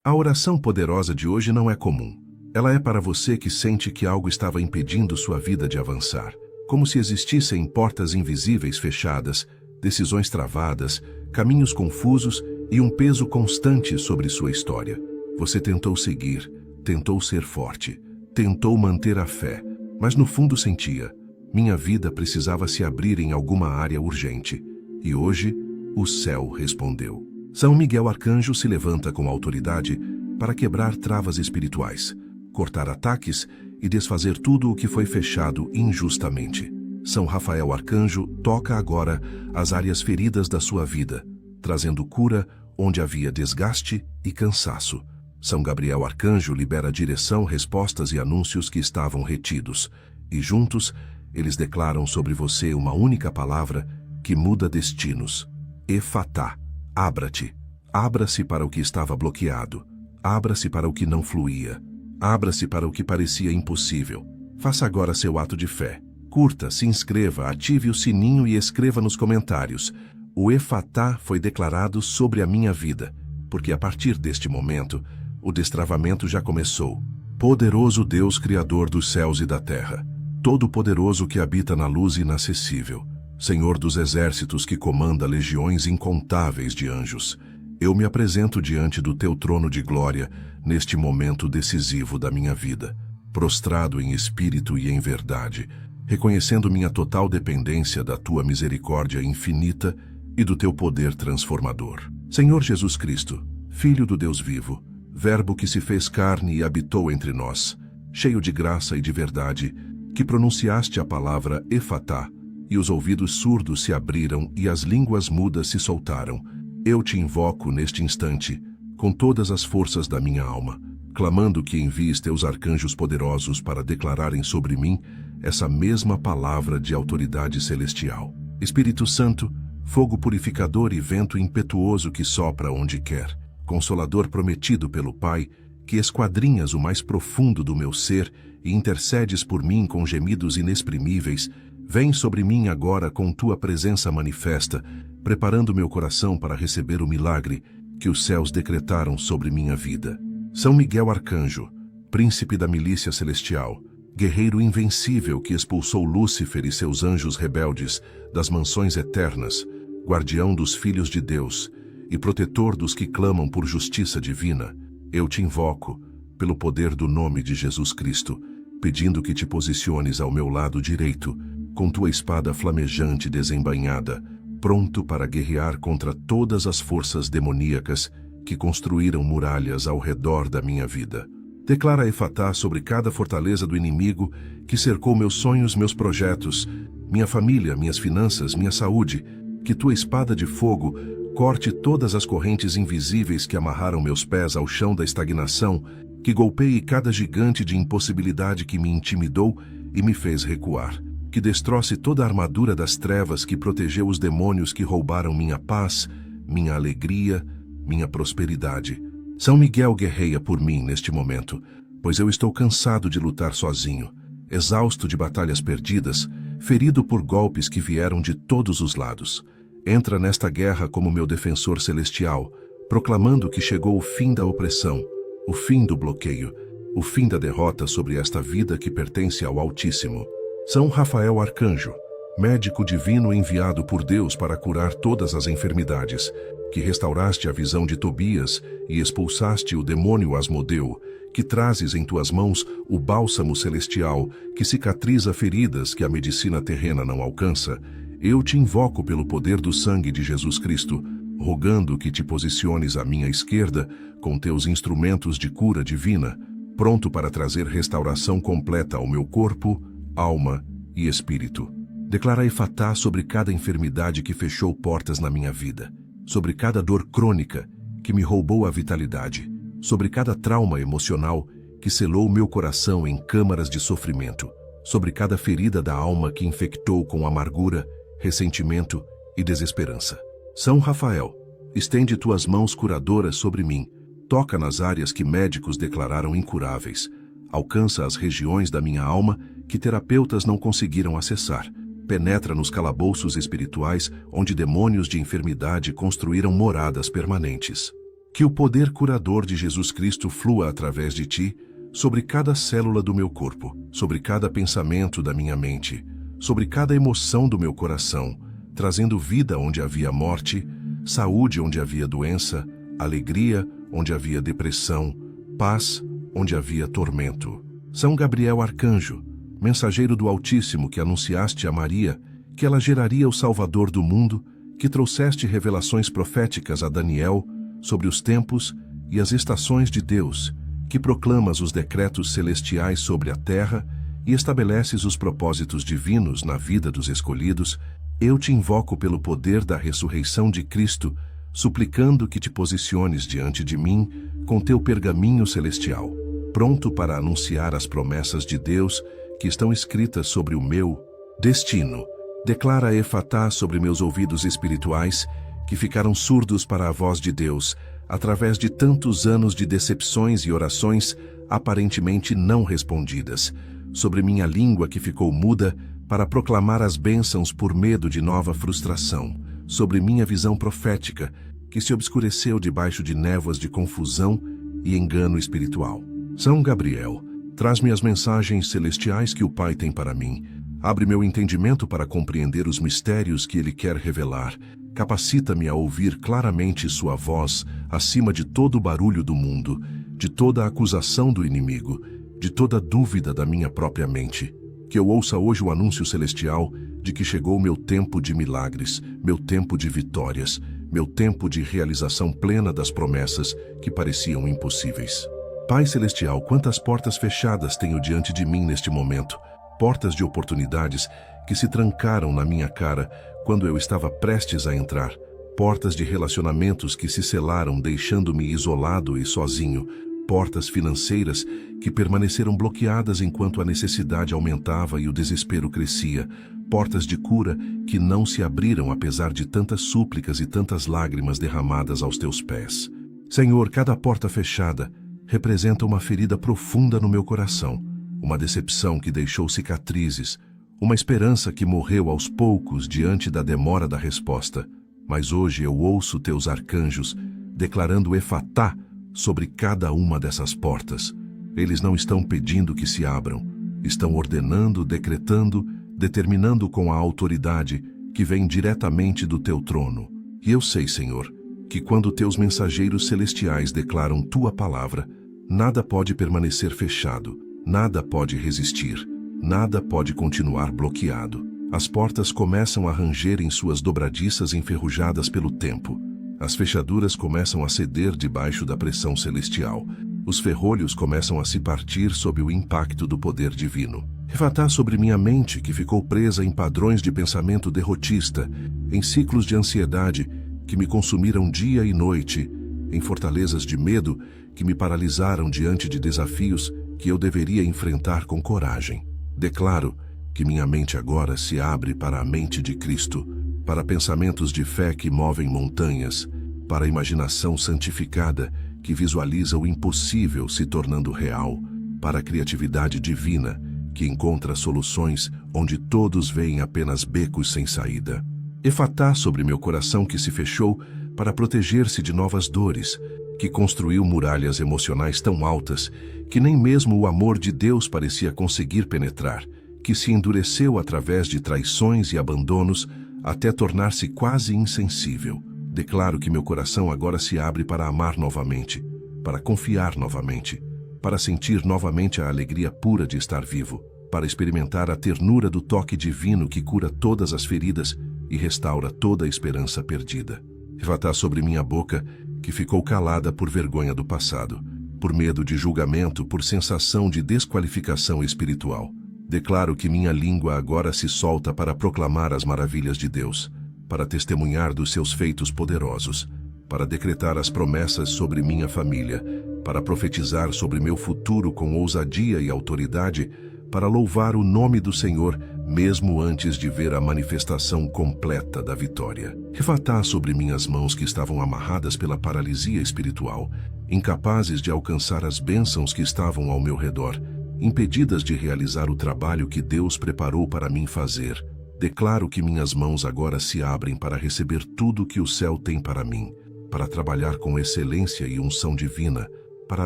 A oração poderosa de hoje não é comum. Ela é para você que sente que algo estava impedindo sua vida de avançar, como se existissem portas invisíveis fechadas, decisões travadas, caminhos confusos e um peso constante sobre sua história. Você tentou seguir, tentou ser forte, tentou manter a fé, mas no fundo sentia: minha vida precisava se abrir em alguma área urgente. E hoje, o céu respondeu. São Miguel Arcanjo se levanta com autoridade para quebrar travas espirituais, cortar ataques e desfazer tudo o que foi fechado injustamente. São Rafael Arcanjo toca agora as áreas feridas da sua vida, trazendo cura onde havia desgaste e cansaço. São Gabriel Arcanjo libera direção, respostas e anúncios que estavam retidos, e juntos eles declaram sobre você uma única palavra que muda destinos: Efatá. Abra-te. Abra-se para o que estava bloqueado. Abra-se para o que não fluía. Abra-se para o que parecia impossível. Faça agora seu ato de fé. Curta, se inscreva, ative o sininho e escreva nos comentários: o Efatá foi declarado sobre a minha vida, porque a partir deste momento, o destravamento já começou. Poderoso Deus, Criador dos céus e da terra, Todo-Poderoso que habita na luz inacessível, Senhor dos exércitos que comanda legiões incontáveis de anjos, eu me apresento diante do teu trono de glória neste momento decisivo da minha vida, prostrado em espírito e em verdade, reconhecendo minha total dependência da tua misericórdia infinita e do teu poder transformador. Senhor Jesus Cristo, Filho do Deus vivo, Verbo que se fez carne e habitou entre nós, cheio de graça e de verdade, que pronunciaste a palavra Efatá, e os ouvidos surdos se abriram e as línguas mudas se soltaram. Eu te invoco neste instante, com todas as forças da minha alma, clamando que envies teus arcanjos poderosos para declararem sobre mim essa mesma palavra de autoridade celestial. Espírito Santo, fogo purificador e vento impetuoso que sopra onde quer, Consolador prometido pelo Pai, que esquadrinhas o mais profundo do meu ser e intercedes por mim com gemidos inexprimíveis, vem sobre mim agora com tua presença manifesta, preparando meu coração para receber o milagre que os céus decretaram sobre minha vida. São Miguel Arcanjo, príncipe da milícia celestial, guerreiro invencível que expulsou Lúcifer e seus anjos rebeldes das mansões eternas, guardião dos filhos de Deus e protetor dos que clamam por justiça divina, eu te invoco, pelo poder do nome de Jesus Cristo, pedindo que te posiciones ao meu lado direito, com tua espada flamejante desembainhada, pronto para guerrear contra todas as forças demoníacas que construíram muralhas ao redor da minha vida. Declara Efatá sobre cada fortaleza do inimigo que cercou meus sonhos, meus projetos, minha família, minhas finanças, minha saúde, que tua espada de fogo corte todas as correntes invisíveis que amarraram meus pés ao chão da estagnação, que golpeie cada gigante de impossibilidade que me intimidou e me fez recuar, que destroce toda a armadura das trevas que protegeu os demônios que roubaram minha paz, minha alegria, minha prosperidade. São Miguel guerreia por mim neste momento, pois eu estou cansado de lutar sozinho, exausto de batalhas perdidas, ferido por golpes que vieram de todos os lados. Entra nesta guerra como meu defensor celestial, proclamando que chegou o fim da opressão, o fim do bloqueio, o fim da derrota sobre esta vida que pertence ao Altíssimo. São Rafael Arcanjo, médico divino enviado por Deus para curar todas as enfermidades, que restauraste a visão de Tobias e expulsaste o demônio Asmodeu, que trazes em tuas mãos o bálsamo celestial que cicatriza feridas que a medicina terrena não alcança. Eu te invoco pelo poder do sangue de Jesus Cristo, rogando que te posiciones à minha esquerda com teus instrumentos de cura divina, pronto para trazer restauração completa ao meu corpo, alma e espírito. Declara Efatá sobre cada enfermidade que fechou portas na minha vida, sobre cada dor crônica que me roubou a vitalidade, sobre cada trauma emocional que selou meu coração em câmaras de sofrimento, sobre cada ferida da alma que infectou com amargura, ressentimento e desesperança. São Rafael, estende tuas mãos curadoras sobre mim, toca nas áreas que médicos declararam incuráveis, alcança as regiões da minha alma que terapeutas não conseguiram acessar, penetra nos calabouços espirituais onde demônios de enfermidade construíram moradas permanentes. Que o poder curador de Jesus Cristo flua através de ti, sobre cada célula do meu corpo, sobre cada pensamento da minha mente, sobre cada emoção do meu coração, trazendo vida onde havia morte, saúde onde havia doença, alegria onde havia depressão, paz onde havia tormento. São Gabriel Arcanjo, mensageiro do Altíssimo que anunciaste a Maria que ela geraria o Salvador do mundo, que trouxeste revelações proféticas a Daniel sobre os tempos e as estações de Deus, que proclamas os decretos celestiais sobre a terra e estabeleces os propósitos divinos na vida dos escolhidos, eu te invoco pelo poder da ressurreição de Cristo, suplicando que te posiciones diante de mim com teu pergaminho celestial, pronto para anunciar as promessas de Deus que estão escritas sobre o meu destino. Declara Efatá sobre meus ouvidos espirituais, que ficaram surdos para a voz de Deus, através de tantos anos de decepções e orações aparentemente não respondidas, sobre minha língua que ficou muda para proclamar as bênçãos por medo de nova frustração, sobre minha visão profética, que se obscureceu debaixo de névoas de confusão e engano espiritual. São Gabriel, traz-me as mensagens celestiais que o Pai tem para mim, abre meu entendimento para compreender os mistérios que Ele quer revelar, capacita-me a ouvir claramente sua voz acima de todo o barulho do mundo, de toda a acusação do inimigo, de toda dúvida da minha própria mente. Que eu ouça hoje o anúncio celestial de que chegou meu tempo de milagres, meu tempo de vitórias, meu tempo de realização plena das promessas que pareciam impossíveis. Pai Celestial, quantas portas fechadas tenho diante de mim neste momento, portas de oportunidades que se trancaram na minha cara quando eu estava prestes a entrar, portas de relacionamentos que se selaram deixando-me isolado e sozinho, portas financeiras que permaneceram bloqueadas enquanto a necessidade aumentava e o desespero crescia, portas de cura que não se abriram apesar de tantas súplicas e tantas lágrimas derramadas aos teus pés. Senhor, cada porta fechada representa uma ferida profunda no meu coração, uma decepção que deixou cicatrizes, uma esperança que morreu aos poucos diante da demora da resposta. Mas hoje eu ouço teus arcanjos declarando Efatá sobre cada uma dessas portas. Eles não estão pedindo que se abram, estão ordenando, decretando, determinando com a autoridade que vem diretamente do teu trono. E eu sei, Senhor, que quando teus mensageiros celestiais declaram tua palavra, nada pode permanecer fechado, nada pode resistir, nada pode continuar bloqueado. As portas começam a ranger em suas dobradiças enferrujadas pelo tempo. As fechaduras começam a ceder debaixo da pressão celestial. Os ferrolhos começam a se partir sob o impacto do poder divino. Efatá sobre minha mente, que ficou presa em padrões de pensamento derrotista, em ciclos de ansiedade que me consumiram dia e noite, em fortalezas de medo que me paralisaram diante de desafios que eu deveria enfrentar com coragem. Declaro que minha mente agora se abre para a mente de Cristo, para pensamentos de fé que movem montanhas, para a imaginação santificada que visualiza o impossível se tornando real, para a criatividade divina que encontra soluções onde todos veem apenas becos sem saída. Efatá sobre meu coração que se fechou para proteger-se de novas dores, que construiu muralhas emocionais tão altas que nem mesmo o amor de Deus parecia conseguir penetrar, que se endureceu através de traições e abandonos até tornar-se quase insensível. Declaro que meu coração agora se abre para amar novamente, para confiar novamente, para sentir novamente a alegria pura de estar vivo, para experimentar a ternura do toque divino que cura todas as feridas e restaura toda a esperança perdida. Efatá sobre minha boca, que ficou calada por vergonha do passado, por medo de julgamento, por sensação de desqualificação espiritual. Declaro que minha língua agora se solta para proclamar as maravilhas de Deus, para testemunhar dos seus feitos poderosos, para decretar as promessas sobre minha família, para profetizar sobre meu futuro com ousadia e autoridade, para louvar o nome do Senhor, mesmo antes de ver a manifestação completa da vitória. Efatá sobre minhas mãos que estavam amarradas pela paralisia espiritual, incapazes de alcançar as bênçãos que estavam ao meu redor, impedidas de realizar o trabalho que Deus preparou para mim fazer. Declaro que minhas mãos agora se abrem para receber tudo que o céu tem para mim, para trabalhar com excelência e unção divina, para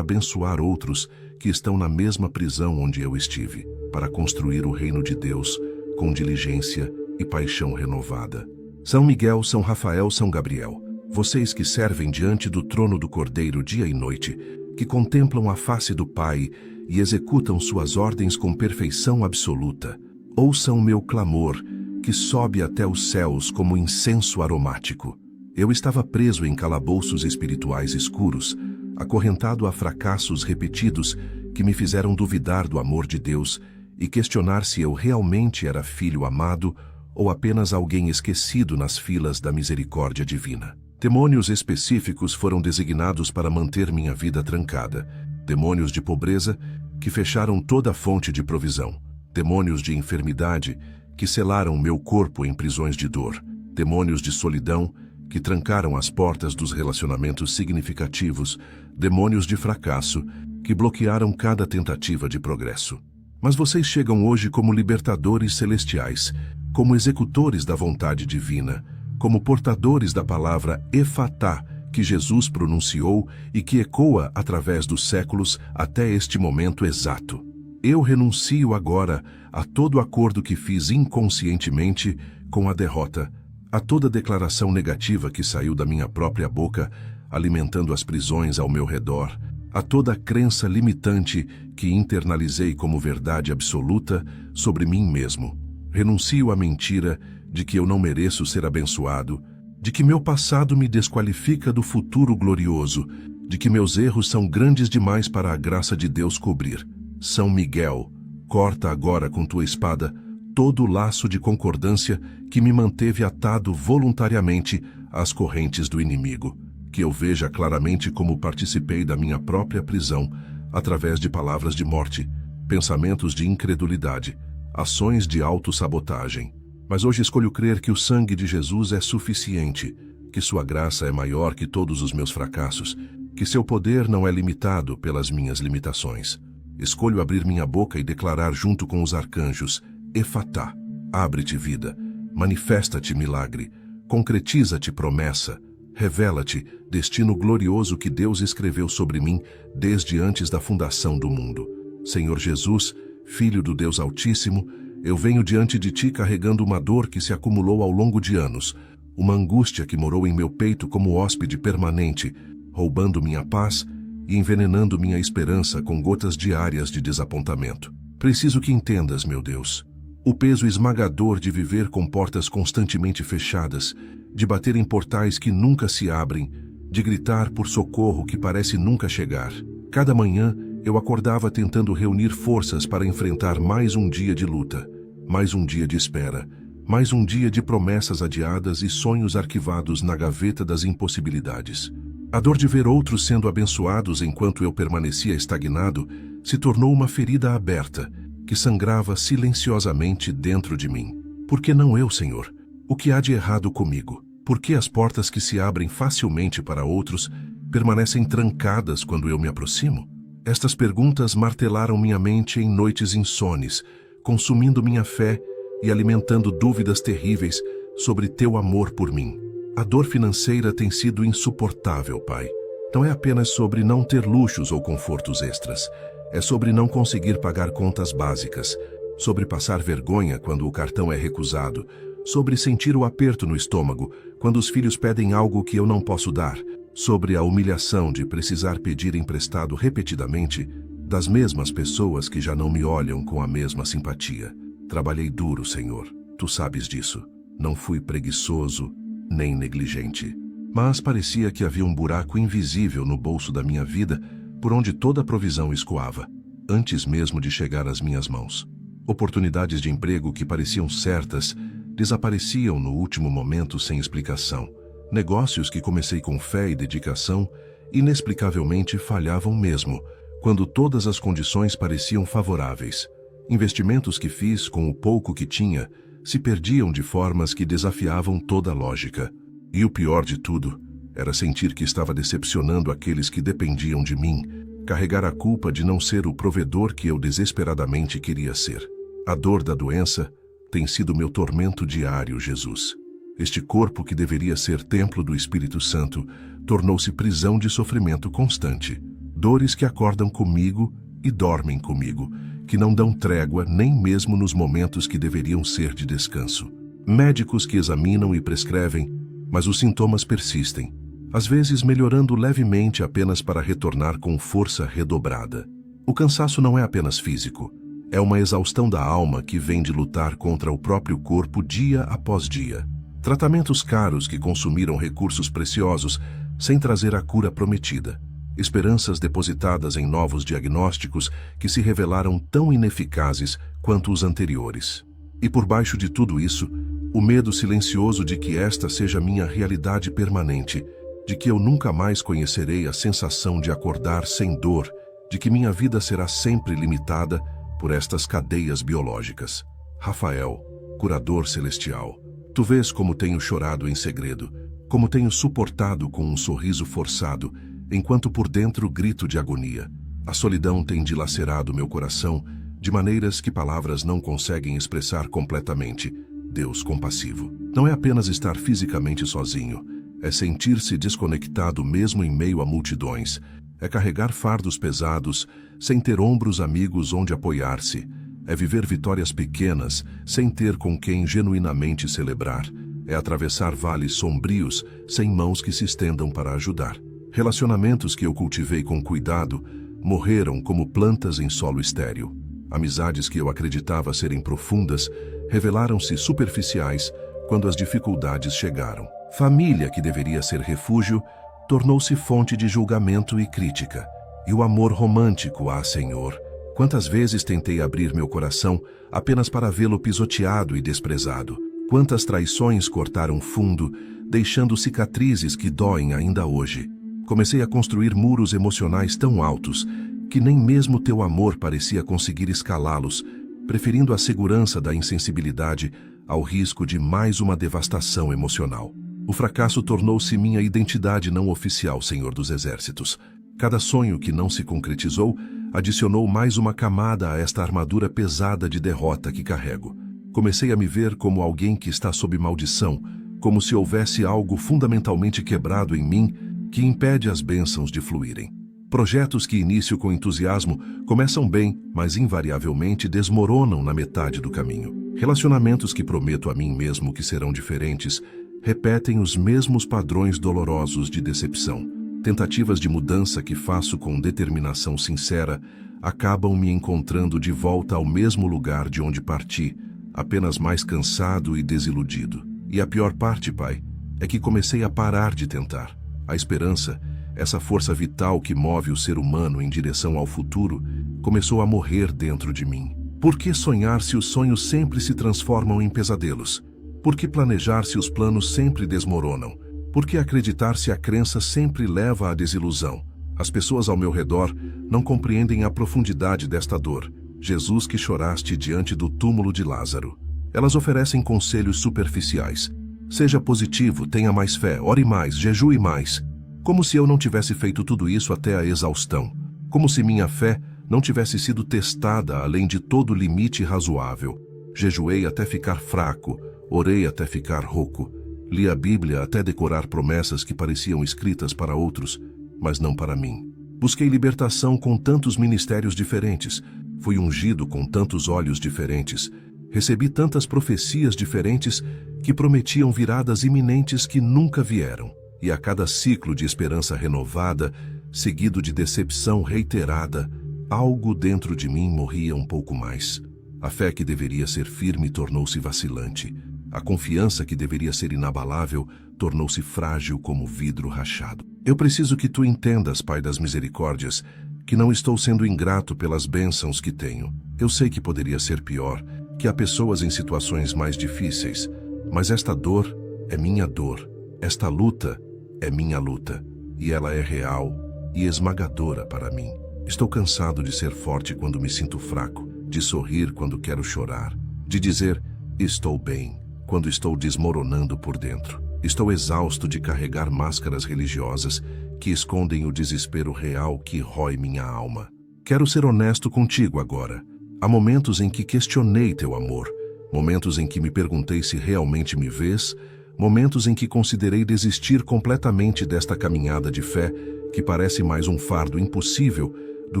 abençoar outros que estão na mesma prisão onde eu estive, para construir o reino de Deus com diligência e paixão renovada. São Miguel, São Rafael, São Gabriel, vocês que servem diante do trono do Cordeiro dia e noite, que contemplam a face do Pai e executam suas ordens com perfeição absoluta, ouçam o meu clamor, que sobe até os céus como incenso aromático. Eu estava preso em calabouços espirituais escuros, acorrentado a fracassos repetidos que me fizeram duvidar do amor de Deus e questionar se eu realmente era filho amado ou apenas alguém esquecido nas filas da misericórdia divina. Demônios específicos foram designados para manter minha vida trancada. Demônios de pobreza, que fecharam toda a fonte de provisão. Demônios de enfermidade, que selaram meu corpo em prisões de dor. Demônios de solidão, que trancaram as portas dos relacionamentos significativos. Demônios de fracasso, que bloquearam cada tentativa de progresso. Mas vocês chegam hoje como libertadores celestiais, como executores da vontade divina, como portadores da palavra Efatá, que Jesus pronunciou e que ecoa através dos séculos até este momento exato. Eu renuncio agora a todo acordo que fiz inconscientemente com a derrota, a toda declaração negativa que saiu da minha própria boca, alimentando as prisões ao meu redor, a toda crença limitante que internalizei como verdade absoluta sobre mim mesmo. Renuncio à mentira de que eu não mereço ser abençoado, de que meu passado me desqualifica do futuro glorioso, de que meus erros são grandes demais para a graça de Deus cobrir. São Miguel, corta agora com tua espada todo o laço de concordância que me manteve atado voluntariamente às correntes do inimigo. Que eu veja claramente como participei da minha própria prisão, através de palavras de morte, pensamentos de incredulidade, ações de autossabotagem. Mas hoje escolho crer que o sangue de Jesus é suficiente, que sua graça é maior que todos os meus fracassos, que seu poder não é limitado pelas minhas limitações. Escolho abrir minha boca e declarar junto com os arcanjos, Efatá, abre-te vida, manifesta-te milagre, concretiza-te promessa, revela-te destino glorioso que Deus escreveu sobre mim desde antes da fundação do mundo. Senhor Jesus, Filho do Deus Altíssimo, eu venho diante de ti carregando uma dor que se acumulou ao longo de anos, uma angústia que morou em meu peito como hóspede permanente, roubando minha paz e envenenando minha esperança com gotas diárias de desapontamento. Preciso que entendas, meu Deus, o peso esmagador de viver com portas constantemente fechadas, de bater em portais que nunca se abrem, de gritar por socorro que parece nunca chegar. Cada manhã, eu acordava tentando reunir forças para enfrentar mais um dia de luta, mais um dia de espera, mais um dia de promessas adiadas e sonhos arquivados na gaveta das impossibilidades. A dor de ver outros sendo abençoados enquanto eu permanecia estagnado se tornou uma ferida aberta, que sangrava silenciosamente dentro de mim. Por que não eu, Senhor? O que há de errado comigo? Por que as portas que se abrem facilmente para outros permanecem trancadas quando eu me aproximo? Estas perguntas martelaram minha mente em noites insones, consumindo minha fé e alimentando dúvidas terríveis sobre teu amor por mim. A dor financeira tem sido insuportável, Pai. Não é apenas sobre não ter luxos ou confortos extras. É sobre não conseguir pagar contas básicas, sobre passar vergonha quando o cartão é recusado, sobre sentir o aperto no estômago quando os filhos pedem algo que eu não posso dar, sobre a humilhação de precisar pedir emprestado repetidamente das mesmas pessoas que já não me olham com a mesma simpatia. Trabalhei duro, Senhor, tu sabes disso. Não fui preguiçoso nem negligente. Mas parecia que havia um buraco invisível no bolso da minha vida por onde toda a provisão escoava, antes mesmo de chegar às minhas mãos. Oportunidades de emprego que pareciam certas desapareciam no último momento sem explicação. Negócios que comecei com fé e dedicação inexplicavelmente falhavam mesmo, quando todas as condições pareciam favoráveis. Investimentos que fiz com o pouco que tinha se perdiam de formas que desafiavam toda a lógica. E o pior de tudo era sentir que estava decepcionando aqueles que dependiam de mim, carregar a culpa de não ser o provedor que eu desesperadamente queria ser. A dor da doença tem sido meu tormento diário, Jesus. Este corpo que deveria ser templo do Espírito Santo tornou-se prisão de sofrimento constante. Dores que acordam comigo e dormem comigo, que não dão trégua nem mesmo nos momentos que deveriam ser de descanso. Médicos que examinam e prescrevem, mas os sintomas persistem, às vezes melhorando levemente apenas para retornar com força redobrada. O cansaço não é apenas físico, é uma exaustão da alma que vem de lutar contra o próprio corpo dia após dia. Tratamentos caros que consumiram recursos preciosos sem trazer a cura prometida. Esperanças depositadas em novos diagnósticos que se revelaram tão ineficazes quanto os anteriores. E por baixo de tudo isso, o medo silencioso de que esta seja minha realidade permanente, de que eu nunca mais conhecerei a sensação de acordar sem dor, de que minha vida será sempre limitada por estas cadeias biológicas. Rafael, curador celestial, tu vês como tenho chorado em segredo, como tenho suportado com um sorriso forçado, enquanto por dentro grito de agonia. A solidão tem dilacerado meu coração de maneiras que palavras não conseguem expressar completamente. Deus compassivo. Não é apenas estar fisicamente sozinho, é sentir-se desconectado mesmo em meio a multidões, é carregar fardos pesados sem ter ombros amigos onde apoiar-se, é viver vitórias pequenas sem ter com quem genuinamente celebrar, é atravessar vales sombrios sem mãos que se estendam para ajudar. Relacionamentos que eu cultivei com cuidado morreram como plantas em solo estéril. Amizades que eu acreditava serem profundas revelaram-se superficiais quando as dificuldades chegaram. Família que deveria ser refúgio tornou-se fonte de julgamento e crítica. E o amor romântico, Senhor, quantas vezes tentei abrir meu coração apenas para vê-lo pisoteado e desprezado. Quantas traições cortaram fundo, deixando cicatrizes que doem ainda hoje. Comecei a construir muros emocionais tão altos que nem mesmo teu amor parecia conseguir escalá-los, preferindo a segurança da insensibilidade ao risco de mais uma devastação emocional. O fracasso tornou-se minha identidade não oficial, Senhor dos Exércitos. Cada sonho que não se concretizou adicionou mais uma camada a esta armadura pesada de derrota que carrego. Comecei a me ver como alguém que está sob maldição, como se houvesse algo fundamentalmente quebrado em mim que impede as bênçãos de fluírem. Projetos que inicio com entusiasmo começam bem, mas invariavelmente desmoronam na metade do caminho. Relacionamentos que prometo a mim mesmo que serão diferentes repetem os mesmos padrões dolorosos de decepção. Tentativas de mudança que faço com determinação sincera acabam me encontrando de volta ao mesmo lugar de onde parti, apenas mais cansado e desiludido. E a pior parte, Pai, é que comecei a parar de tentar. A esperança, essa força vital que move o ser humano em direção ao futuro, começou a morrer dentro de mim. Por que sonhar se os sonhos sempre se transformam em pesadelos? Por que planejar se os planos sempre desmoronam? Por que acreditar se a crença sempre leva à desilusão? As pessoas ao meu redor não compreendem a profundidade desta dor. Jesus, que choraste diante do túmulo de Lázaro. Elas oferecem conselhos superficiais. Seja positivo, tenha mais fé, ore mais, jejue mais. Como se eu não tivesse feito tudo isso até a exaustão. Como se minha fé não tivesse sido testada além de todo limite razoável. Jejuei até ficar fraco, orei até ficar rouco. Li a Bíblia até decorar promessas que pareciam escritas para outros, mas não para mim. Busquei libertação com tantos ministérios diferentes. Fui ungido com tantos olhos diferentes. Recebi tantas profecias diferentes que prometiam viradas iminentes que nunca vieram. E a cada ciclo de esperança renovada, seguido de decepção reiterada, algo dentro de mim morria um pouco mais. A fé que deveria ser firme tornou-se vacilante. A confiança que deveria ser inabalável tornou-se frágil como vidro rachado. Eu preciso que tu entendas, Pai das Misericórdias, que não estou sendo ingrato pelas bênçãos que tenho. Eu sei que poderia ser pior, que há pessoas em situações mais difíceis, mas esta dor é minha dor. Esta luta é minha luta, e ela é real e esmagadora para mim. Estou cansado de ser forte quando me sinto fraco, de sorrir quando quero chorar, de dizer, estou bem, quando estou desmoronando por dentro. Estou exausto de carregar máscaras religiosas que escondem o desespero real que rói minha alma. Quero ser honesto contigo agora. Há momentos em que questionei teu amor, momentos em que me perguntei se realmente me vês, Momentos em que considerei desistir completamente desta caminhada de fé, que parece mais um fardo impossível do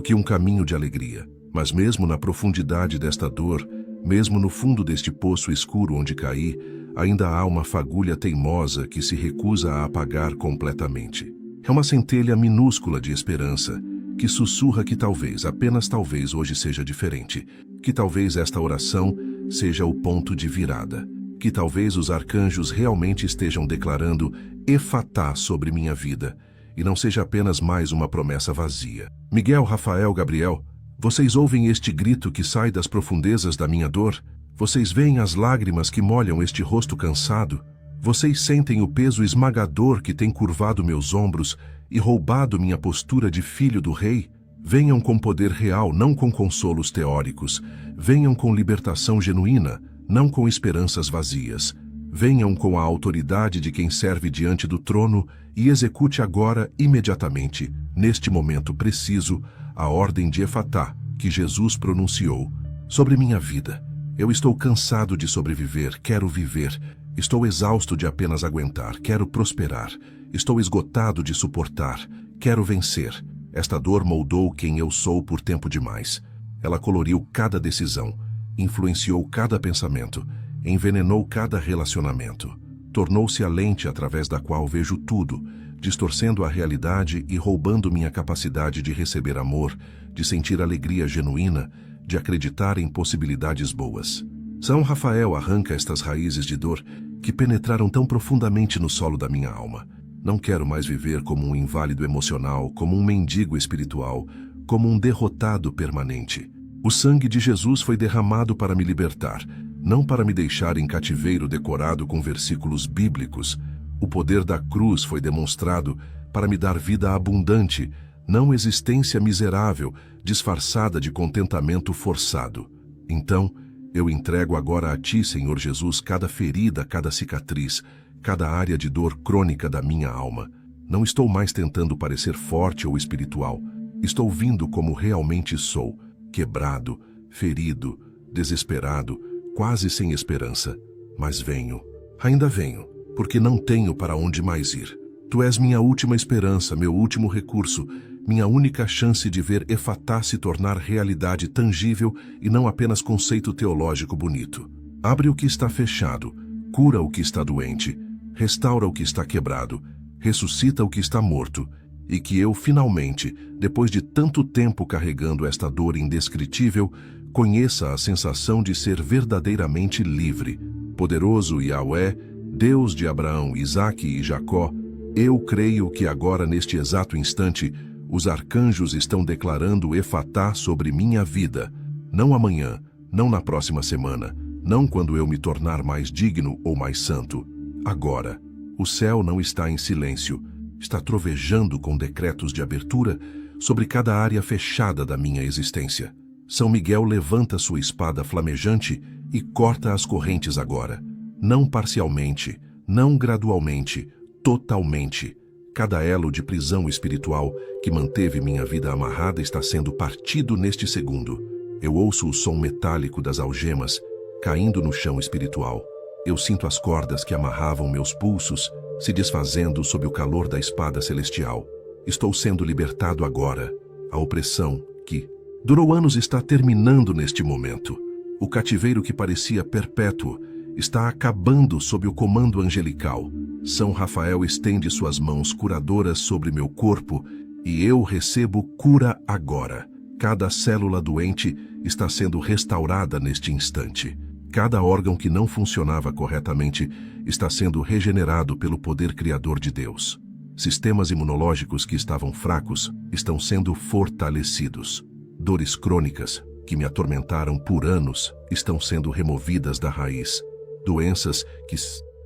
que um caminho de alegria. Mas mesmo na profundidade desta dor, mesmo no fundo deste poço escuro onde caí, ainda há uma fagulha teimosa que se recusa a apagar completamente. É uma centelha minúscula de esperança, que sussurra que talvez, apenas talvez, hoje seja diferente, que talvez esta oração seja o ponto de virada, que talvez os arcanjos realmente estejam declarando Efatá sobre minha vida, e não seja apenas mais uma promessa vazia. Miguel, Rafael, Gabriel, vocês ouvem este grito que sai das profundezas da minha dor? Vocês veem as lágrimas que molham este rosto cansado? Vocês sentem o peso esmagador que tem curvado meus ombros e roubado minha postura de filho do rei? Venham com poder real, não com consolos teóricos. Venham com libertação genuína, não com esperanças vazias. Venham com a autoridade de quem serve diante do trono e execute agora, imediatamente, neste momento preciso, a ordem de Efatá que Jesus pronunciou sobre minha vida. Eu estou cansado de sobreviver, quero viver. Estou exausto de apenas aguentar, quero prosperar. Estou esgotado de suportar, quero vencer. Esta dor moldou quem eu sou por tempo demais. Ela coloriu cada decisão, influenciou cada pensamento, envenenou cada relacionamento. Tornou-se a lente através da qual vejo tudo, distorcendo a realidade e roubando minha capacidade de receber amor, de sentir alegria genuína, de acreditar em possibilidades boas. São Rafael arranca estas raízes de dor que penetraram tão profundamente no solo da minha alma. Não quero mais viver como um inválido emocional, como um mendigo espiritual, como um derrotado permanente. O sangue de Jesus foi derramado para me libertar, não para me deixar em cativeiro decorado com versículos bíblicos. O poder da cruz foi demonstrado para me dar vida abundante, não existência miserável, disfarçada de contentamento forçado. Então, eu entrego agora a Ti, Senhor Jesus, cada ferida, cada cicatriz, cada área de dor crônica da minha alma. Não estou mais tentando parecer forte ou espiritual. Estou vindo como realmente sou, quebrado, ferido, desesperado, quase sem esperança. Mas venho, ainda venho, porque não tenho para onde mais ir. Tu és minha última esperança, meu último recurso, minha única chance de ver Efatá se tornar realidade tangível e não apenas conceito teológico bonito. Abre o que está fechado, cura o que está doente, restaura o que está quebrado, ressuscita o que está morto, e que eu, finalmente, depois de tanto tempo carregando esta dor indescritível, conheça a sensação de ser verdadeiramente livre. Poderoso Yahweh, Deus de Abraão, Isaque e Jacó, eu creio que agora, neste exato instante, os arcanjos estão declarando Efatá sobre minha vida, não amanhã, não na próxima semana, não quando eu me tornar mais digno ou mais santo. Agora, o céu não está em silêncio, está trovejando com decretos de abertura sobre cada área fechada da minha existência. São Miguel levanta sua espada flamejante e corta as correntes agora, não parcialmente, não gradualmente, totalmente. Cada elo de prisão espiritual que manteve minha vida amarrada está sendo partido neste segundo. Eu ouço o som metálico das algemas caindo no chão espiritual. Eu sinto as cordas que amarravam meus pulsos se desfazendo sob o calor da espada celestial. Estou sendo libertado agora. A opressão que durou anos está terminando neste momento. O cativeiro que parecia perpétuo está acabando sob o comando angelical. São Rafael estende suas mãos curadoras sobre meu corpo e eu recebo cura agora. Cada célula doente está sendo restaurada neste instante. Cada órgão que não funcionava corretamente está sendo regenerado pelo poder criador de Deus. Sistemas imunológicos que estavam fracos estão sendo fortalecidos. Dores crônicas que me atormentaram por anos estão sendo removidas da raiz. Doenças que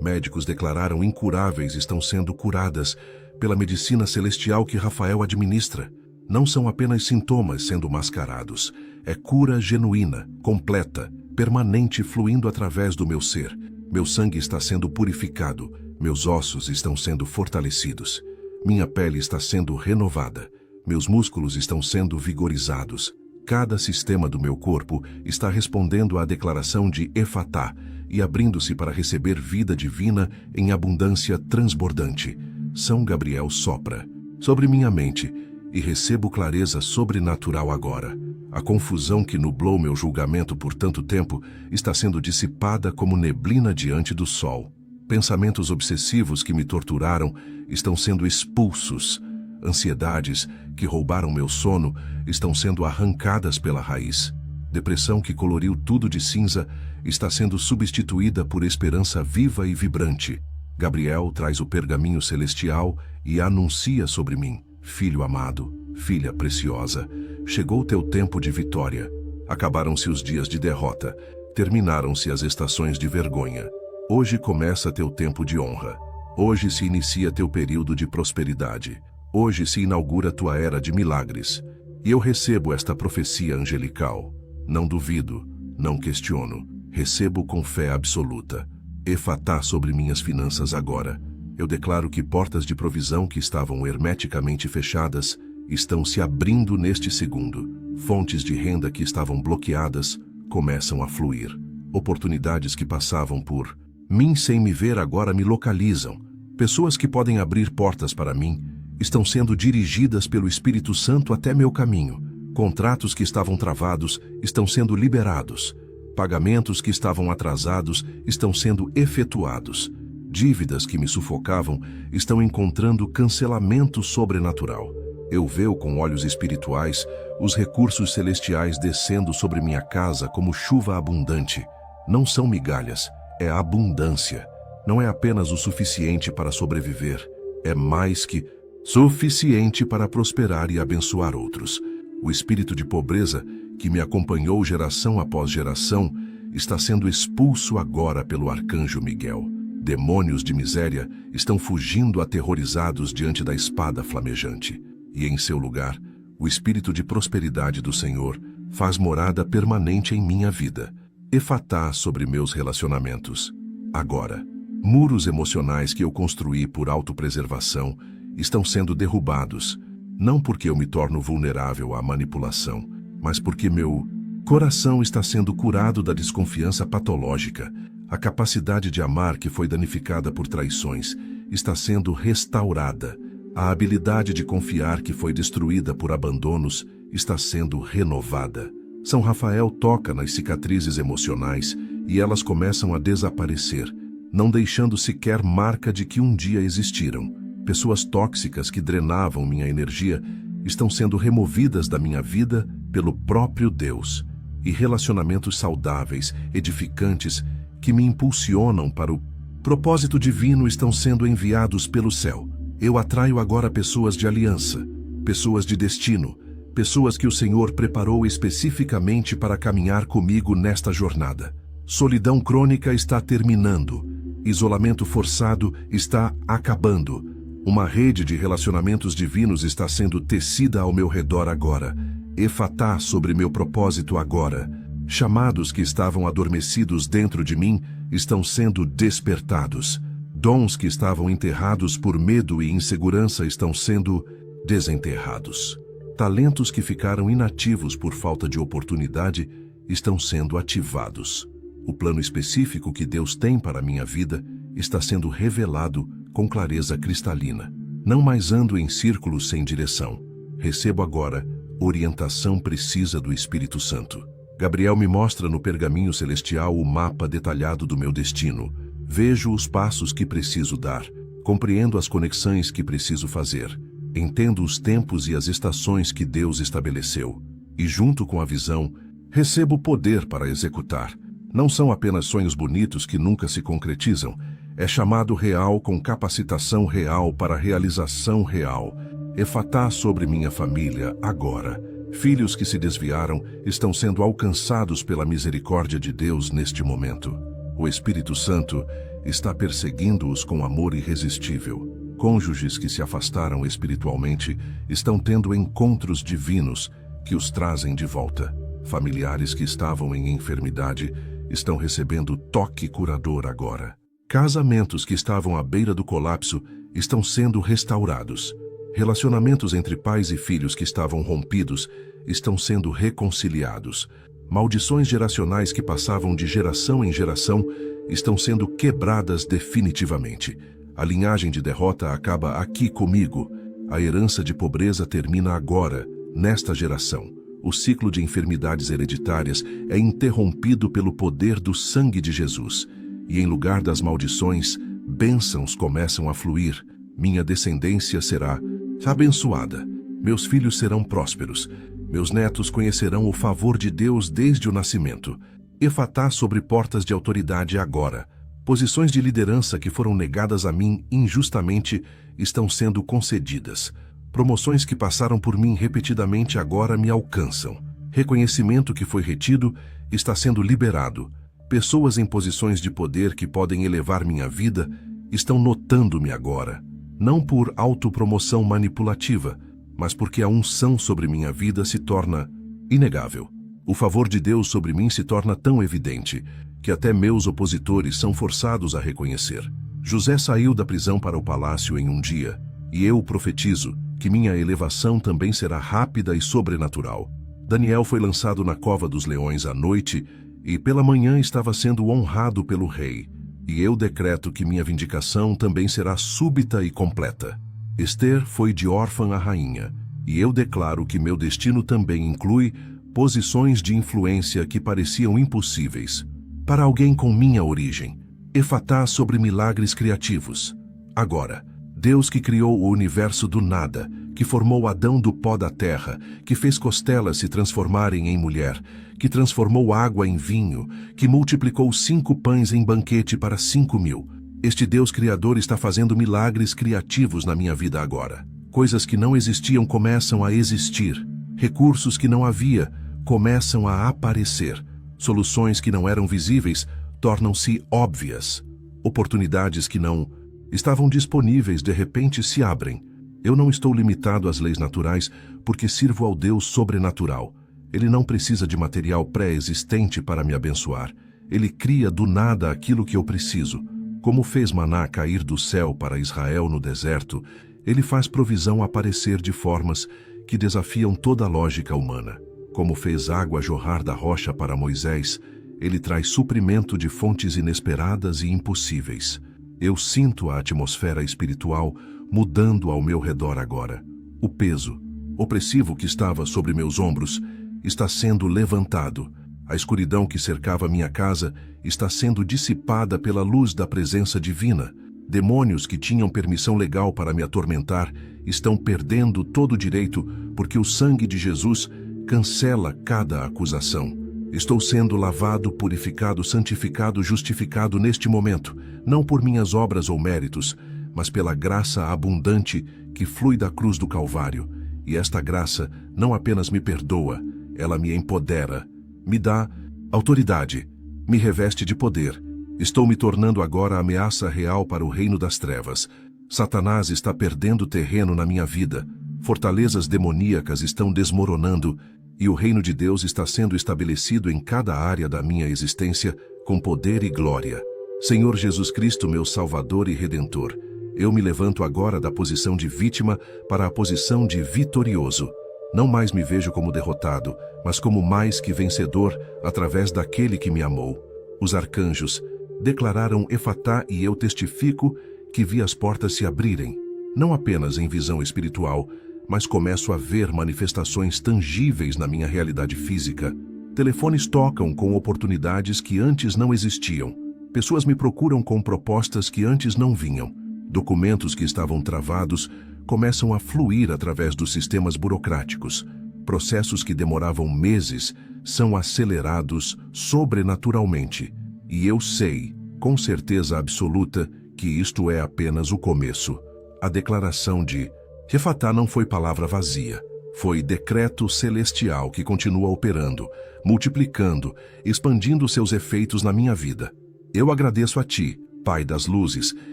médicos declararam incuráveis estão sendo curadas pela medicina celestial que Rafael administra. Não são apenas sintomas sendo mascarados. É cura genuína, completa, permanente fluindo através do meu ser. Meu sangue está sendo purificado. Meus ossos estão sendo fortalecidos. Minha pele está sendo renovada. Meus músculos estão sendo vigorizados. Cada sistema do meu corpo está respondendo à declaração de Efatá e abrindo-se para receber vida divina em abundância transbordante. São Gabriel sopra sobre minha mente e recebo clareza sobrenatural agora. A confusão que nublou meu julgamento por tanto tempo está sendo dissipada como neblina diante do sol. Pensamentos obsessivos que me torturaram estão sendo expulsos. Ansiedades que roubaram meu sono estão sendo arrancadas pela raiz. Depressão que coloriu tudo de cinza está sendo substituída por esperança viva e vibrante. Gabriel traz o pergaminho celestial e anuncia sobre mim: filho amado, filha preciosa, chegou teu tempo de vitória. Acabaram-se os dias de derrota, terminaram-se as estações de vergonha. Hoje começa teu tempo de honra. Hoje se inicia teu período de prosperidade. Hoje se inaugura tua era de milagres. E eu recebo esta profecia angelical. Não duvido, não questiono. Recebo com fé absoluta. Efatá sobre minhas finanças agora. Eu declaro que portas de provisão que estavam hermeticamente fechadas estão se abrindo neste segundo. Fontes de renda que estavam bloqueadas começam a fluir. Oportunidades que passavam por mim sem me ver agora me localizam. Pessoas que podem abrir portas para mim estão sendo dirigidas pelo Espírito Santo até meu caminho. Contratos que estavam travados estão sendo liberados. Pagamentos que estavam atrasados estão sendo efetuados. Dívidas que me sufocavam estão encontrando cancelamento sobrenatural. Eu vejo com olhos espirituais os recursos celestiais descendo sobre minha casa como chuva abundante. Não são migalhas, é abundância. Não é apenas o suficiente para sobreviver, é mais que suficiente para prosperar e abençoar outros. O espírito de pobreza, que me acompanhou geração após geração, está sendo expulso agora pelo arcanjo Miguel. Demônios de miséria estão fugindo aterrorizados diante da espada flamejante. E em seu lugar, o espírito de prosperidade do Senhor faz morada permanente em minha vida. Efatá sobre meus relacionamentos. Agora, muros emocionais que eu construí por autopreservação estão sendo derrubados, não porque eu me torno vulnerável à manipulação, mas porque meu coração está sendo curado da desconfiança patológica. A capacidade de amar que foi danificada por traições está sendo restaurada. A habilidade de confiar que foi destruída por abandonos está sendo renovada. São Rafael toca nas cicatrizes emocionais e elas começam a desaparecer, não deixando sequer marca de que um dia existiram. Pessoas tóxicas que drenavam minha energia estão sendo removidas da minha vida pelo próprio Deus. E relacionamentos saudáveis, edificantes, que me impulsionam para o propósito divino estão sendo enviados pelo céu. Eu atraio agora pessoas de aliança, pessoas de destino, pessoas que o Senhor preparou especificamente para caminhar comigo nesta jornada. Solidão crônica está terminando. Isolamento forçado está acabando. Uma rede de relacionamentos divinos está sendo tecida ao meu redor agora. Efatá sobre meu propósito agora. Chamados que estavam adormecidos dentro de mim estão sendo despertados. Dons que estavam enterrados por medo e insegurança estão sendo desenterrados. Talentos que ficaram inativos por falta de oportunidade estão sendo ativados. O plano específico que Deus tem para a minha vida está sendo revelado com clareza cristalina. Não mais ando em círculos sem direção. Recebo agora orientação precisa do Espírito Santo. Gabriel me mostra no pergaminho celestial o mapa detalhado do meu destino. Vejo os passos que preciso dar. Compreendo as conexões que preciso fazer. Entendo os tempos e as estações que Deus estabeleceu. E junto com a visão, recebo poder para executar. Não são apenas sonhos bonitos que nunca se concretizam. É chamado real com capacitação real para realização real. Efatá sobre minha família agora. Filhos que se desviaram estão sendo alcançados pela misericórdia de Deus neste momento. O Espírito Santo está perseguindo-os com amor irresistível. Cônjuges que se afastaram espiritualmente estão tendo encontros divinos que os trazem de volta. Familiares que estavam em enfermidade estão recebendo toque curador agora. Casamentos que estavam à beira do colapso estão sendo restaurados. Relacionamentos entre pais e filhos que estavam rompidos estão sendo reconciliados. Maldições geracionais que passavam de geração em geração estão sendo quebradas definitivamente. A linhagem de derrota acaba aqui comigo. A herança de pobreza termina agora, nesta geração. O ciclo de enfermidades hereditárias é interrompido pelo poder do sangue de Jesus. E em lugar das maldições, bênçãos começam a fluir. Minha descendência será abençoada. Meus filhos serão prósperos. Meus netos conhecerão o favor de Deus desde o nascimento. Efatá sobre portas de autoridade agora. Posições de liderança que foram negadas a mim injustamente estão sendo concedidas. Promoções que passaram por mim repetidamente agora me alcançam. Reconhecimento que foi retido está sendo liberado. Pessoas em posições de poder que podem elevar minha vida estão notando-me agora. Não por autopromoção manipulativa, mas porque a unção sobre minha vida se torna inegável. O favor de Deus sobre mim se torna tão evidente que até meus opositores são forçados a reconhecer. José saiu da prisão para o palácio em um dia, e eu profetizo que minha elevação também será rápida e sobrenatural. Daniel foi lançado na cova dos leões à noite e pela manhã estava sendo honrado pelo rei. E eu decreto que minha vindicação também será súbita e completa. Esther foi de órfã a rainha, e eu declaro que meu destino também inclui posições de influência que pareciam impossíveis. Para alguém com minha origem, efatá sobre milagres criativos. Agora, Deus que criou o universo do nada, que formou Adão do pó da terra, que fez costelas se transformarem em mulher, que transformou água em vinho, que multiplicou 5 pães em banquete para 5.000. Este Deus Criador está fazendo milagres criativos na minha vida agora. Coisas que não existiam começam a existir. Recursos que não havia começam a aparecer. Soluções que não eram visíveis tornam-se óbvias. Oportunidades que não estavam disponíveis de repente se abrem. Eu não estou limitado às leis naturais porque sirvo ao Deus sobrenatural. Ele não precisa de material pré-existente para me abençoar. Ele cria do nada aquilo que eu preciso. Como fez maná cair do céu para Israel no deserto, ele faz provisão aparecer de formas que desafiam toda a lógica humana. Como fez água jorrar da rocha para Moisés, ele traz suprimento de fontes inesperadas e impossíveis. Eu sinto a atmosfera espiritual mudando ao meu redor agora. O peso opressivo que estava sobre meus ombros está sendo levantado. A escuridão que cercava minha casa está sendo dissipada pela luz da presença divina. Demônios que tinham permissão legal para me atormentar estão perdendo todo o direito porque o sangue de Jesus cancela cada acusação. Estou sendo lavado, purificado, santificado, justificado neste momento, não por minhas obras ou méritos, mas pela graça abundante que flui da cruz do Calvário. E esta graça não apenas me perdoa, ela me empodera, me dá autoridade, me reveste de poder. Estou me tornando agora ameaça real para o reino das trevas. Satanás está perdendo terreno na minha vida. Fortalezas demoníacas estão desmoronando e o reino de Deus está sendo estabelecido em cada área da minha existência com poder e glória. Senhor Jesus Cristo, meu Salvador e Redentor, eu me levanto agora da posição de vítima para a posição de vitorioso. Não mais me vejo como derrotado, mas como mais que vencedor através daquele que me amou. Os arcanjos declararam efatá e eu testifico que vi as portas se abrirem, não apenas em visão espiritual, mas começo a ver manifestações tangíveis na minha realidade física. Telefones tocam com oportunidades que antes não existiam. Pessoas me procuram com propostas que antes não vinham. Documentos que estavam travados começam a fluir através dos sistemas burocráticos. Processos que demoravam meses são acelerados sobrenaturalmente. E eu sei, com certeza absoluta, que isto é apenas o começo. A declaração de efatá não foi palavra vazia. Foi decreto celestial que continua operando, multiplicando, expandindo seus efeitos na minha vida. Eu agradeço a Ti, Pai das luzes,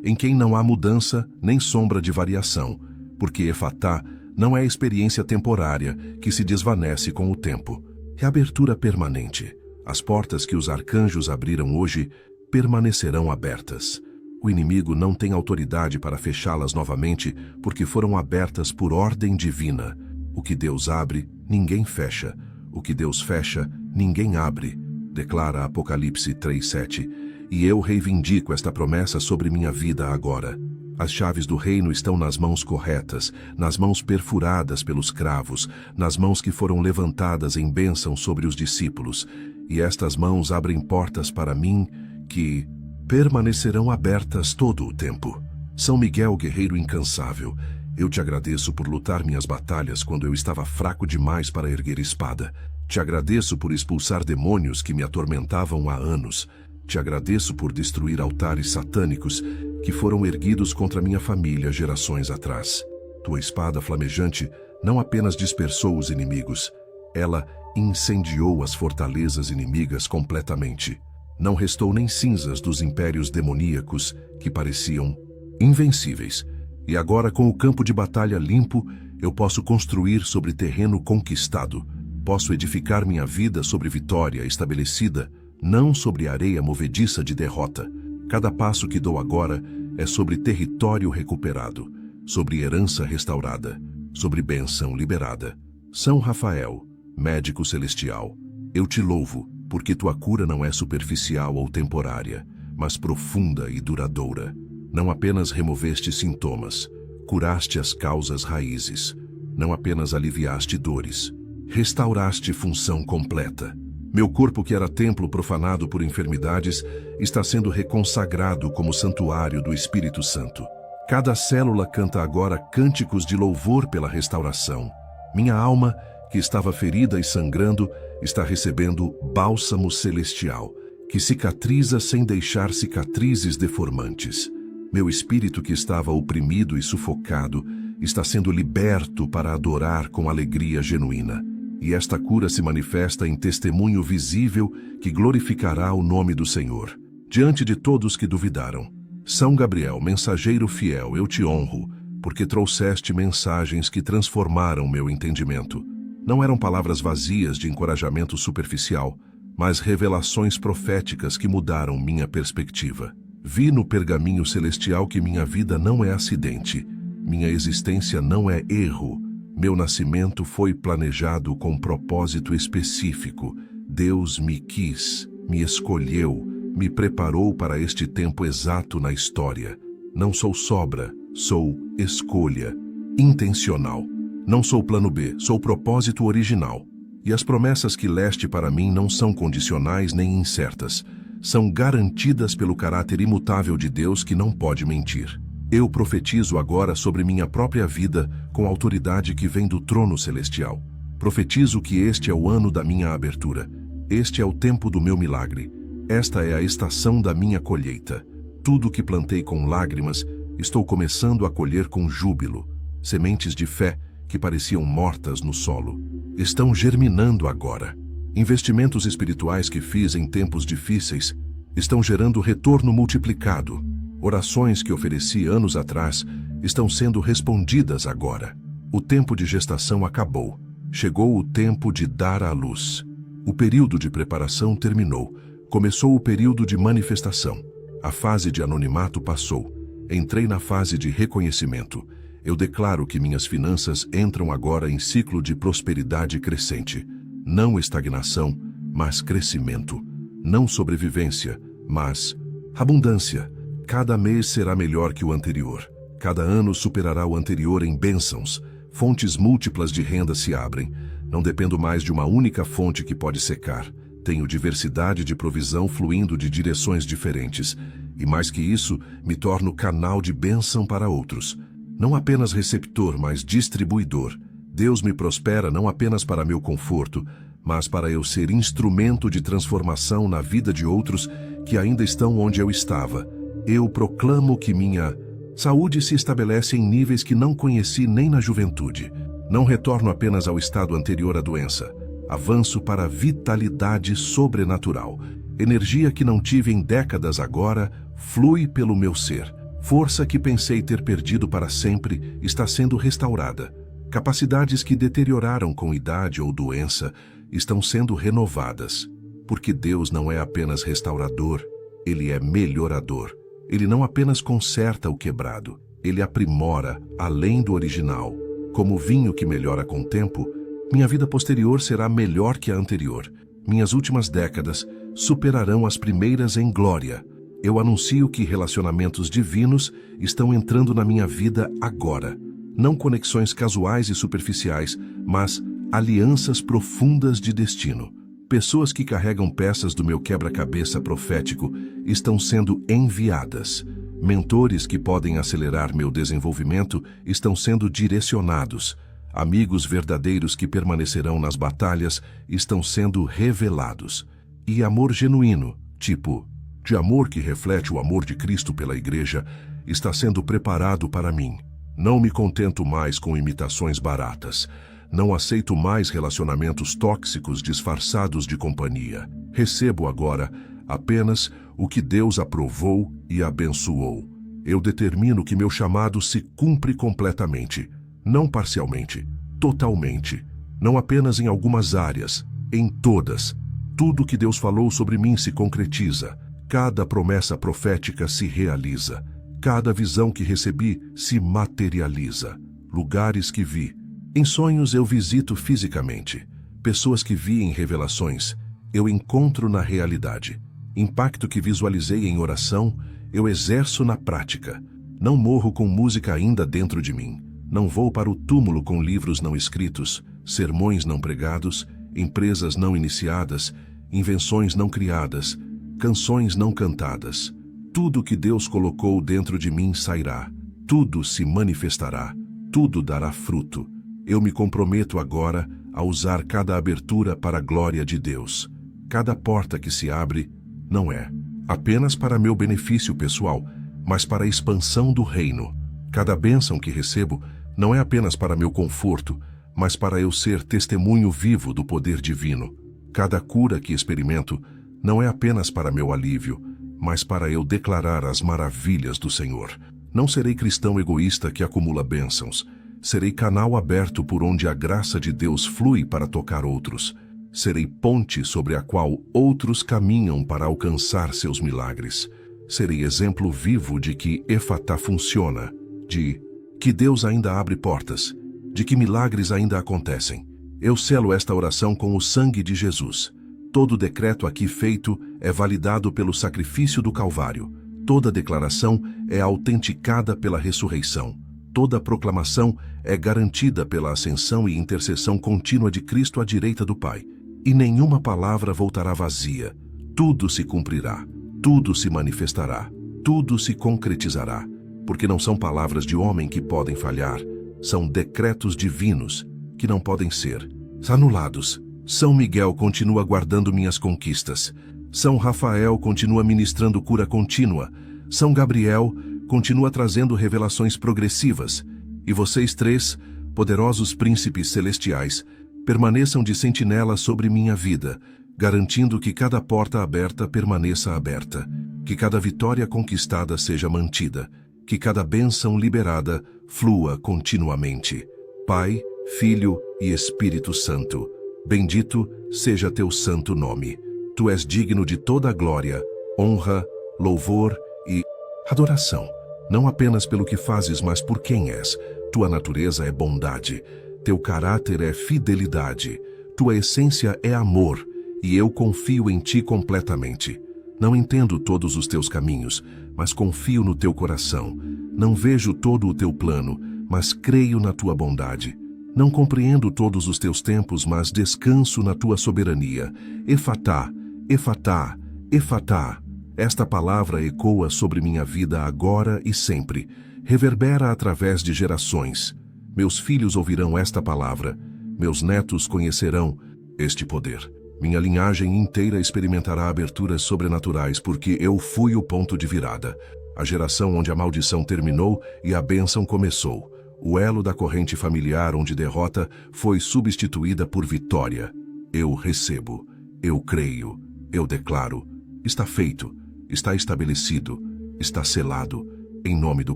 em quem não há mudança nem sombra de variação, porque efatá não é experiência temporária que se desvanece com o tempo. É abertura permanente. As portas que os arcanjos abriram hoje permanecerão abertas. O inimigo não tem autoridade para fechá-las novamente porque foram abertas por ordem divina. O que Deus abre, ninguém fecha. O que Deus fecha, ninguém abre, declara Apocalipse 3:7. E eu reivindico esta promessa sobre minha vida agora. As chaves do reino estão nas mãos corretas, nas mãos perfuradas pelos cravos, nas mãos que foram levantadas em bênção sobre os discípulos. E estas mãos abrem portas para mim que permanecerão abertas todo o tempo. São Miguel, guerreiro incansável, eu te agradeço por lutar minhas batalhas quando eu estava fraco demais para erguer espada. Te agradeço por expulsar demônios que me atormentavam há anos. Te agradeço por destruir altares satânicos que foram erguidos contra minha família gerações atrás. Tua espada flamejante não apenas dispersou os inimigos, ela incendiou as fortalezas inimigas completamente. Não restou nem cinzas dos impérios demoníacos que pareciam invencíveis. E agora, com o campo de batalha limpo, eu posso construir sobre terreno conquistado. Posso edificar minha vida sobre vitória estabelecida, não sobre areia movediça de derrota. Cada passo que dou agora é sobre território recuperado, sobre herança restaurada, sobre bênção liberada. São Rafael, médico celestial, eu te louvo, porque tua cura não é superficial ou temporária, mas profunda e duradoura. Não apenas removeste sintomas, curaste as causas raízes. Não apenas aliviaste dores, restauraste função completa. Meu corpo, que era templo profanado por enfermidades, está sendo reconsagrado como santuário do Espírito Santo. Cada célula canta agora cânticos de louvor pela restauração. Minha alma, que estava ferida e sangrando, está recebendo bálsamo celestial, que cicatriza sem deixar cicatrizes deformantes. Meu espírito, que estava oprimido e sufocado, está sendo liberto para adorar com alegria genuína. E esta cura se manifesta em testemunho visível que glorificará o nome do Senhor, diante de todos que duvidaram. São Gabriel, mensageiro fiel, eu te honro, porque trouxeste mensagens que transformaram meu entendimento. Não eram palavras vazias de encorajamento superficial, mas revelações proféticas que mudaram minha perspectiva. Vi no pergaminho celestial que minha vida não é acidente, minha existência não é erro. Meu nascimento foi planejado com propósito específico. Deus me quis, me escolheu, me preparou para este tempo exato na história. Não sou sobra, sou escolha, intencional. Não sou plano B, sou propósito original. E as promessas que leste para mim não são condicionais nem incertas. São garantidas pelo caráter imutável de Deus que não pode mentir. Eu profetizo agora sobre minha própria vida com a autoridade que vem do trono celestial. Profetizo que este é o ano da minha abertura. Este é o tempo do meu milagre. Esta é a estação da minha colheita. Tudo que plantei com lágrimas, estou começando a colher com júbilo. Sementes de fé que pareciam mortas no solo estão germinando agora. Investimentos espirituais que fiz em tempos difíceis estão gerando retorno multiplicado. Orações que ofereci anos atrás estão sendo respondidas agora. O tempo de gestação acabou. Chegou o tempo de dar à luz. O período de preparação terminou. Começou o período de manifestação. A fase de anonimato passou. Entrei na fase de reconhecimento. Eu declaro que minhas finanças entram agora em ciclo de prosperidade crescente. Não estagnação, mas crescimento. Não sobrevivência, mas abundância. Cada mês será melhor que o anterior. Cada ano superará o anterior em bênçãos. Fontes múltiplas de renda se abrem. Não dependo mais de uma única fonte que pode secar. Tenho diversidade de provisão fluindo de direções diferentes. E mais que isso, me torno canal de bênção para outros. Não apenas receptor, mas distribuidor. Deus me prospera não apenas para meu conforto, mas para eu ser instrumento de transformação na vida de outros que ainda estão onde eu estava. Eu proclamo que minha saúde se estabelece em níveis que não conheci nem na juventude. Não retorno apenas ao estado anterior à doença. Avanço para a vitalidade sobrenatural. Energia que não tive em décadas agora flui pelo meu ser. Força que pensei ter perdido para sempre está sendo restaurada. Capacidades que deterioraram com idade ou doença estão sendo renovadas. Porque Deus não é apenas restaurador, Ele é melhorador. Ele não apenas conserta o quebrado, ele aprimora além do original. Como vinho que melhora com o tempo, minha vida posterior será melhor que a anterior. Minhas últimas décadas superarão as primeiras em glória. Eu anuncio que relacionamentos divinos estão entrando na minha vida agora. Não conexões casuais e superficiais, mas alianças profundas de destino. Pessoas que carregam peças do meu quebra-cabeça profético estão sendo enviadas. Mentores que podem acelerar meu desenvolvimento estão sendo direcionados. Amigos verdadeiros que permanecerão nas batalhas estão sendo revelados. E amor genuíno, tipo de amor que reflete o amor de Cristo pela igreja, está sendo preparado para mim. Não me contento mais com imitações baratas. Não aceito mais relacionamentos tóxicos disfarçados de companhia. Recebo agora apenas o que Deus aprovou e abençoou. Eu determino que meu chamado se cumpre completamente, não parcialmente, totalmente, não apenas em algumas áreas, em todas. Tudo que Deus falou sobre mim se concretiza. Cada promessa profética se realiza. Cada visão que recebi se materializa. Lugares que vi. Em sonhos eu visito fisicamente. Pessoas que vi em revelações, eu encontro na realidade. Impacto que visualizei em oração, eu exerço na prática. Não morro com música ainda dentro de mim. Não vou para o túmulo com livros não escritos, sermões não pregados, empresas não iniciadas, invenções não criadas, canções não cantadas. Tudo que Deus colocou dentro de mim sairá. Tudo se manifestará. Tudo dará fruto. Eu me comprometo agora a usar cada abertura para a glória de Deus. Cada porta que se abre não é apenas para meu benefício pessoal, mas para a expansão do reino. Cada bênção que recebo não é apenas para meu conforto, mas para eu ser testemunho vivo do poder divino. Cada cura que experimento não é apenas para meu alívio, mas para eu declarar as maravilhas do Senhor. Não serei cristão egoísta que acumula bênçãos. Serei canal aberto por onde a graça de Deus flui para tocar outros. Serei ponte sobre a qual outros caminham para alcançar seus milagres. Serei exemplo vivo de que Efatá funciona, de que Deus ainda abre portas, de que milagres ainda acontecem. Eu selo esta oração com o sangue de Jesus. Todo decreto aqui feito é validado pelo sacrifício do Calvário. Toda declaração é autenticada pela ressurreição. Toda proclamação é garantida pela ascensão e intercessão contínua de Cristo à direita do Pai. E nenhuma palavra voltará vazia. Tudo se cumprirá, tudo se manifestará, tudo se concretizará. Porque não são palavras de homem que podem falhar, são decretos divinos que não podem ser anulados. São Miguel continua guardando minhas conquistas. São Rafael continua ministrando cura contínua. São Gabriel continua trazendo revelações progressivas. E vocês três, poderosos príncipes celestiais, permaneçam de sentinela sobre minha vida, garantindo que cada porta aberta permaneça aberta, que cada vitória conquistada seja mantida, que cada bênção liberada flua continuamente. Pai, Filho e Espírito Santo, bendito seja teu santo nome. Tu és digno de toda a glória, honra, louvor e adoração. Não apenas pelo que fazes, mas por quem és. Tua natureza é bondade. Teu caráter é fidelidade. Tua essência é amor. E eu confio em ti completamente. Não entendo todos os teus caminhos, mas confio no teu coração. Não vejo todo o teu plano, mas creio na tua bondade. Não compreendo todos os teus tempos, mas descanso na tua soberania. Efatá, Efatá, Efatá. Esta palavra ecoa sobre minha vida agora e sempre. Reverbera através de gerações. Meus filhos ouvirão esta palavra. Meus netos conhecerão este poder. Minha linhagem inteira experimentará aberturas sobrenaturais, porque eu fui o ponto de virada. A geração onde a maldição terminou e a bênção começou. O elo da corrente familiar onde derrota foi substituída por vitória. Eu recebo, eu creio, eu declaro. Está feito, está estabelecido, está selado. Em nome do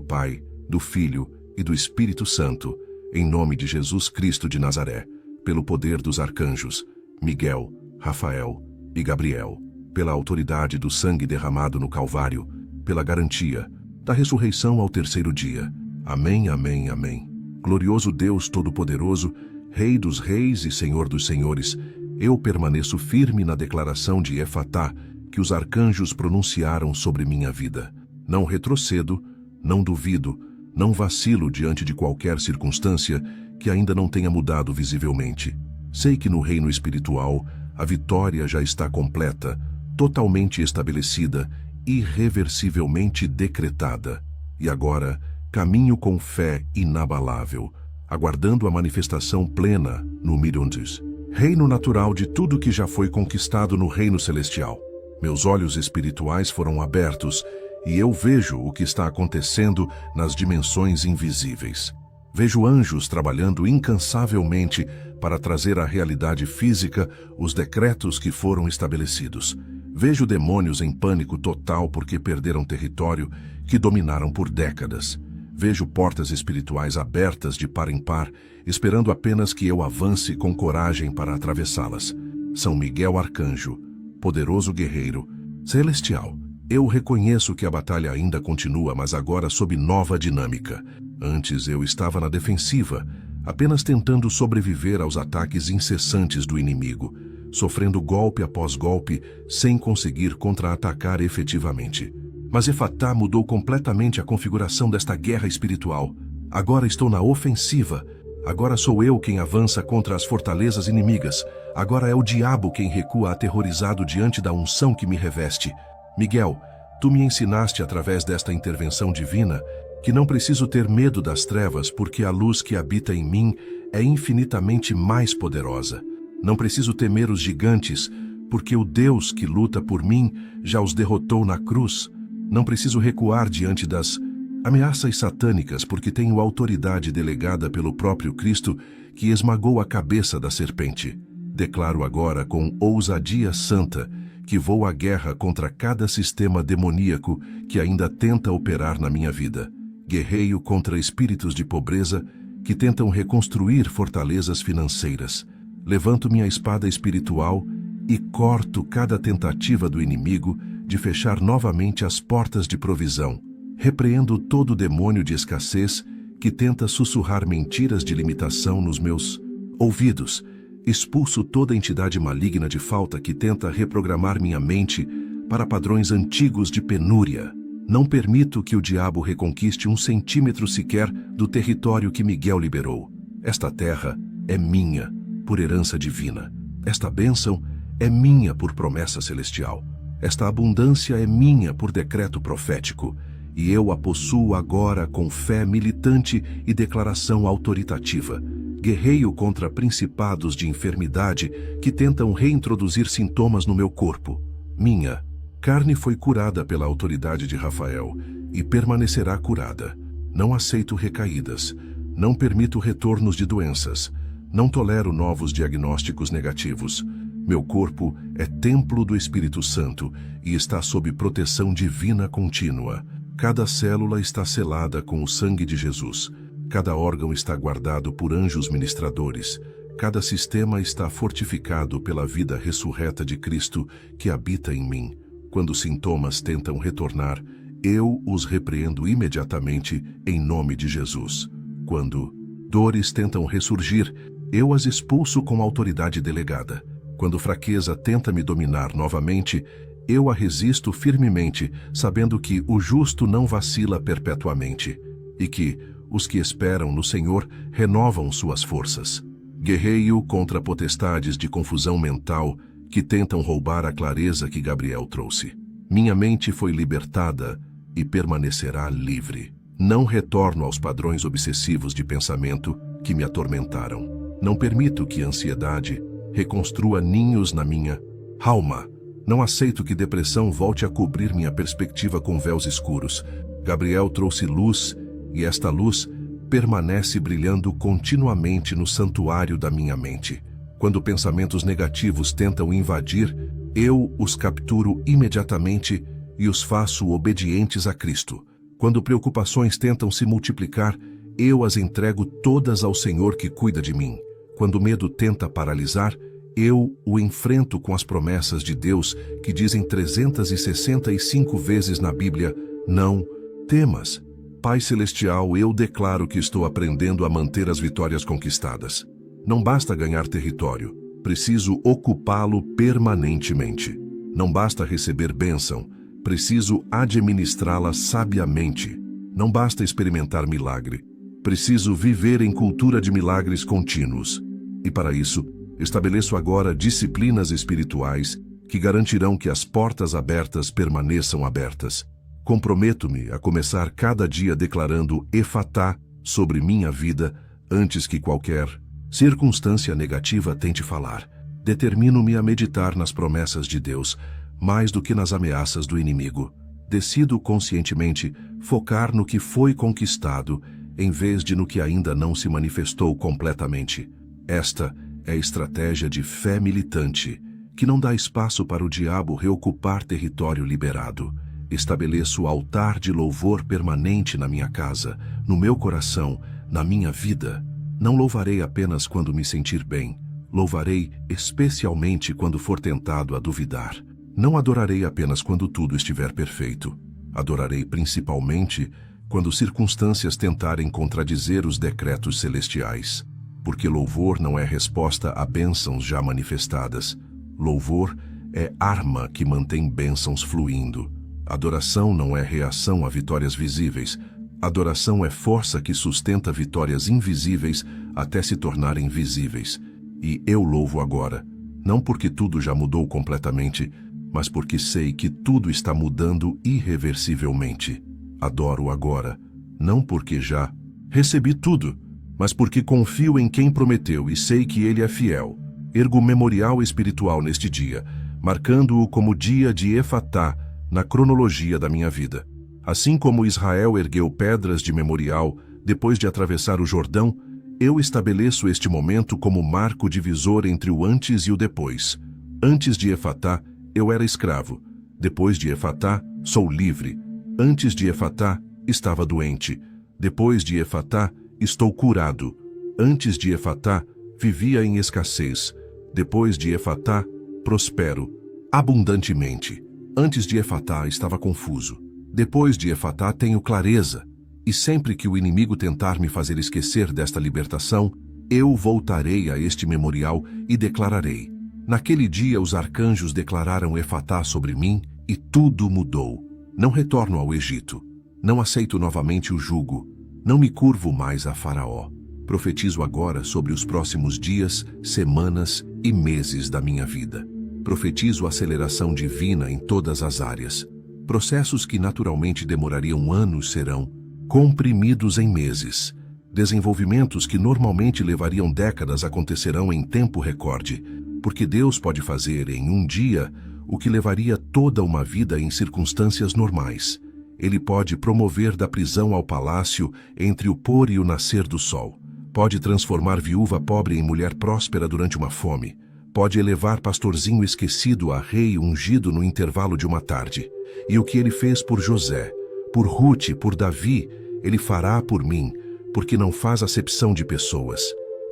Pai, do Filho e do Espírito Santo. Em nome de Jesus Cristo de Nazaré. Pelo poder dos arcanjos, Miguel, Rafael e Gabriel. Pela autoridade do sangue derramado no Calvário, pela garantia da ressurreição ao terceiro dia. Amém, amém, amém. Glorioso Deus Todo-Poderoso, Rei dos Reis e Senhor dos Senhores, eu permaneço firme na declaração de Efatá que os arcanjos pronunciaram sobre minha vida. Não retrocedo, não duvido, não vacilo diante de qualquer circunstância que ainda não tenha mudado visivelmente. Sei que no reino espiritual a vitória já está completa, totalmente estabelecida, irreversivelmente decretada. E agora caminho com fé inabalável, aguardando a manifestação plena no Mirundus, reino natural de tudo que já foi conquistado no reino celestial. Meus olhos espirituais foram abertos e eu vejo o que está acontecendo nas dimensões invisíveis. Vejo anjos trabalhando incansavelmente para trazer à realidade física os decretos que foram estabelecidos. Vejo demônios em pânico total porque perderam território que dominaram por décadas. Vejo portas espirituais abertas de par em par, esperando apenas que eu avance com coragem para atravessá-las. São Miguel Arcanjo, poderoso guerreiro, celestial. Eu reconheço que a batalha ainda continua, mas agora sob nova dinâmica. Antes eu estava na defensiva, apenas tentando sobreviver aos ataques incessantes do inimigo, sofrendo golpe após golpe, sem conseguir contra-atacar efetivamente. Mas Efatá mudou completamente a configuração desta guerra espiritual. Agora estou na ofensiva. Agora sou eu quem avança contra as fortalezas inimigas. Agora é o diabo quem recua aterrorizado diante da unção que me reveste. Miguel, tu me ensinaste através desta intervenção divina que não preciso ter medo das trevas porque a luz que habita em mim é infinitamente mais poderosa. Não preciso temer os gigantes porque o Deus que luta por mim já os derrotou na cruz. Não preciso recuar diante das ameaças satânicas porque tenho autoridade delegada pelo próprio Cristo que esmagou a cabeça da serpente. Declaro agora com ousadia santa que vou à guerra contra cada sistema demoníaco que ainda tenta operar na minha vida. Guerreio contra espíritos de pobreza que tentam reconstruir fortalezas financeiras. Levanto minha espada espiritual e corto cada tentativa do inimigo de fechar novamente as portas de provisão. Repreendo todo demônio de escassez que tenta sussurrar mentiras de limitação nos meus ouvidos. Expulso toda entidade maligna de falta que tenta reprogramar minha mente para padrões antigos de penúria. Não permito que o diabo reconquiste 1 centímetro sequer do território que Miguel liberou. Esta terra é minha, por herança divina. Esta bênção é minha por promessa celestial. Esta abundância é minha por decreto profético. E eu a possuo agora com fé militante e declaração autoritativa. Guerreio contra principados de enfermidade que tentam reintroduzir sintomas no meu corpo. Minha carne foi curada pela autoridade de Rafael e permanecerá curada. Não aceito recaídas. Não permito retornos de doenças. Não tolero novos diagnósticos negativos. Meu corpo é templo do Espírito Santo e está sob proteção divina contínua. Cada célula está selada com o sangue de Jesus. Cada órgão está guardado por anjos ministradores. Cada sistema está fortificado pela vida ressurreta de Cristo que habita em mim. Quando sintomas tentam retornar, eu os repreendo imediatamente em nome de Jesus. Quando dores tentam ressurgir, eu as expulso com autoridade delegada. Quando fraqueza tenta me dominar novamente, eu a resisto firmemente, sabendo que o justo não vacila perpetuamente, e que os que esperam no Senhor renovam suas forças. Guerreio contra potestades de confusão mental que tentam roubar a clareza que Gabriel trouxe. Minha mente foi libertada e permanecerá livre. Não retorno aos padrões obsessivos de pensamento que me atormentaram. Não permito que a ansiedade reconstrua ninhos na minha alma. Não aceito que depressão volte a cobrir minha perspectiva com véus escuros. Gabriel trouxe luz e esta luz permanece brilhando continuamente no santuário da minha mente. Quando pensamentos negativos tentam invadir, eu os capturo imediatamente e os faço obedientes a Cristo. Quando preocupações tentam se multiplicar, eu as entrego todas ao Senhor que cuida de mim. Quando o medo tenta paralisar, eu o enfrento com as promessas de Deus que dizem 365 vezes na Bíblia: Não temas. Pai Celestial, eu declaro que estou aprendendo a manter as vitórias conquistadas. Não basta ganhar território, preciso ocupá-lo permanentemente. Não basta receber bênção, preciso administrá-la sabiamente. Não basta experimentar milagre, preciso viver em cultura de milagres contínuos. E para isso, estabeleço agora disciplinas espirituais que garantirão que as portas abertas permaneçam abertas. Comprometo-me a começar cada dia declarando Efatá sobre minha vida antes que qualquer circunstância negativa tente falar. Determino-me a meditar nas promessas de Deus mais do que nas ameaças do inimigo. Decido conscientemente focar no que foi conquistado em vez de no que ainda não se manifestou completamente. Esta é a estratégia de fé militante, que não dá espaço para o diabo reocupar território liberado. Estabeleço altar de louvor permanente na minha casa, no meu coração, na minha vida. Não louvarei apenas quando me sentir bem. Louvarei especialmente quando for tentado a duvidar. Não adorarei apenas quando tudo estiver perfeito. Adorarei principalmente quando circunstâncias tentarem contradizer os decretos celestiais. Porque louvor não é resposta a bênçãos já manifestadas. Louvor é arma que mantém bênçãos fluindo. Adoração não é reação a vitórias visíveis. Adoração é força que sustenta vitórias invisíveis até se tornarem visíveis. E eu louvo agora, não porque tudo já mudou completamente, mas porque sei que tudo está mudando irreversivelmente. Adoro agora, não porque já recebi tudo, mas porque confio em quem prometeu e sei que ele é fiel. Ergo memorial espiritual neste dia, marcando-o como dia de Efatá na cronologia da minha vida. Assim como Israel ergueu pedras de memorial depois de atravessar o Jordão, eu estabeleço este momento como marco divisor entre o antes e o depois. Antes de Efatá, eu era escravo. Depois de Efatá, sou livre. Antes de Efatá, estava doente. Depois de Efatá, estou curado. Antes de Efatá, vivia em escassez. Depois de Efatá, prospero abundantemente. Antes de Efatá, estava confuso. Depois de Efatá, tenho clareza. E sempre que o inimigo tentar me fazer esquecer desta libertação, eu voltarei a este memorial e declararei. Naquele dia os arcanjos declararam Efatá sobre mim e tudo mudou. Não retorno ao Egito. Não aceito novamente o jugo. Não me curvo mais a Faraó. Profetizo agora sobre os próximos dias, semanas e meses da minha vida. Profetizo aceleração divina em todas as áreas. Processos que naturalmente demorariam anos serão comprimidos em meses. Desenvolvimentos que normalmente levariam décadas acontecerão em tempo recorde, porque Deus pode fazer em um dia o que levaria toda uma vida em circunstâncias normais. Ele pode promover da prisão ao palácio entre o pôr e o nascer do sol. Pode transformar viúva pobre em mulher próspera durante uma fome. Pode elevar pastorzinho esquecido a rei ungido no intervalo de uma tarde. E o que ele fez por José, por Ruth, por Davi, ele fará por mim, porque não faz acepção de pessoas.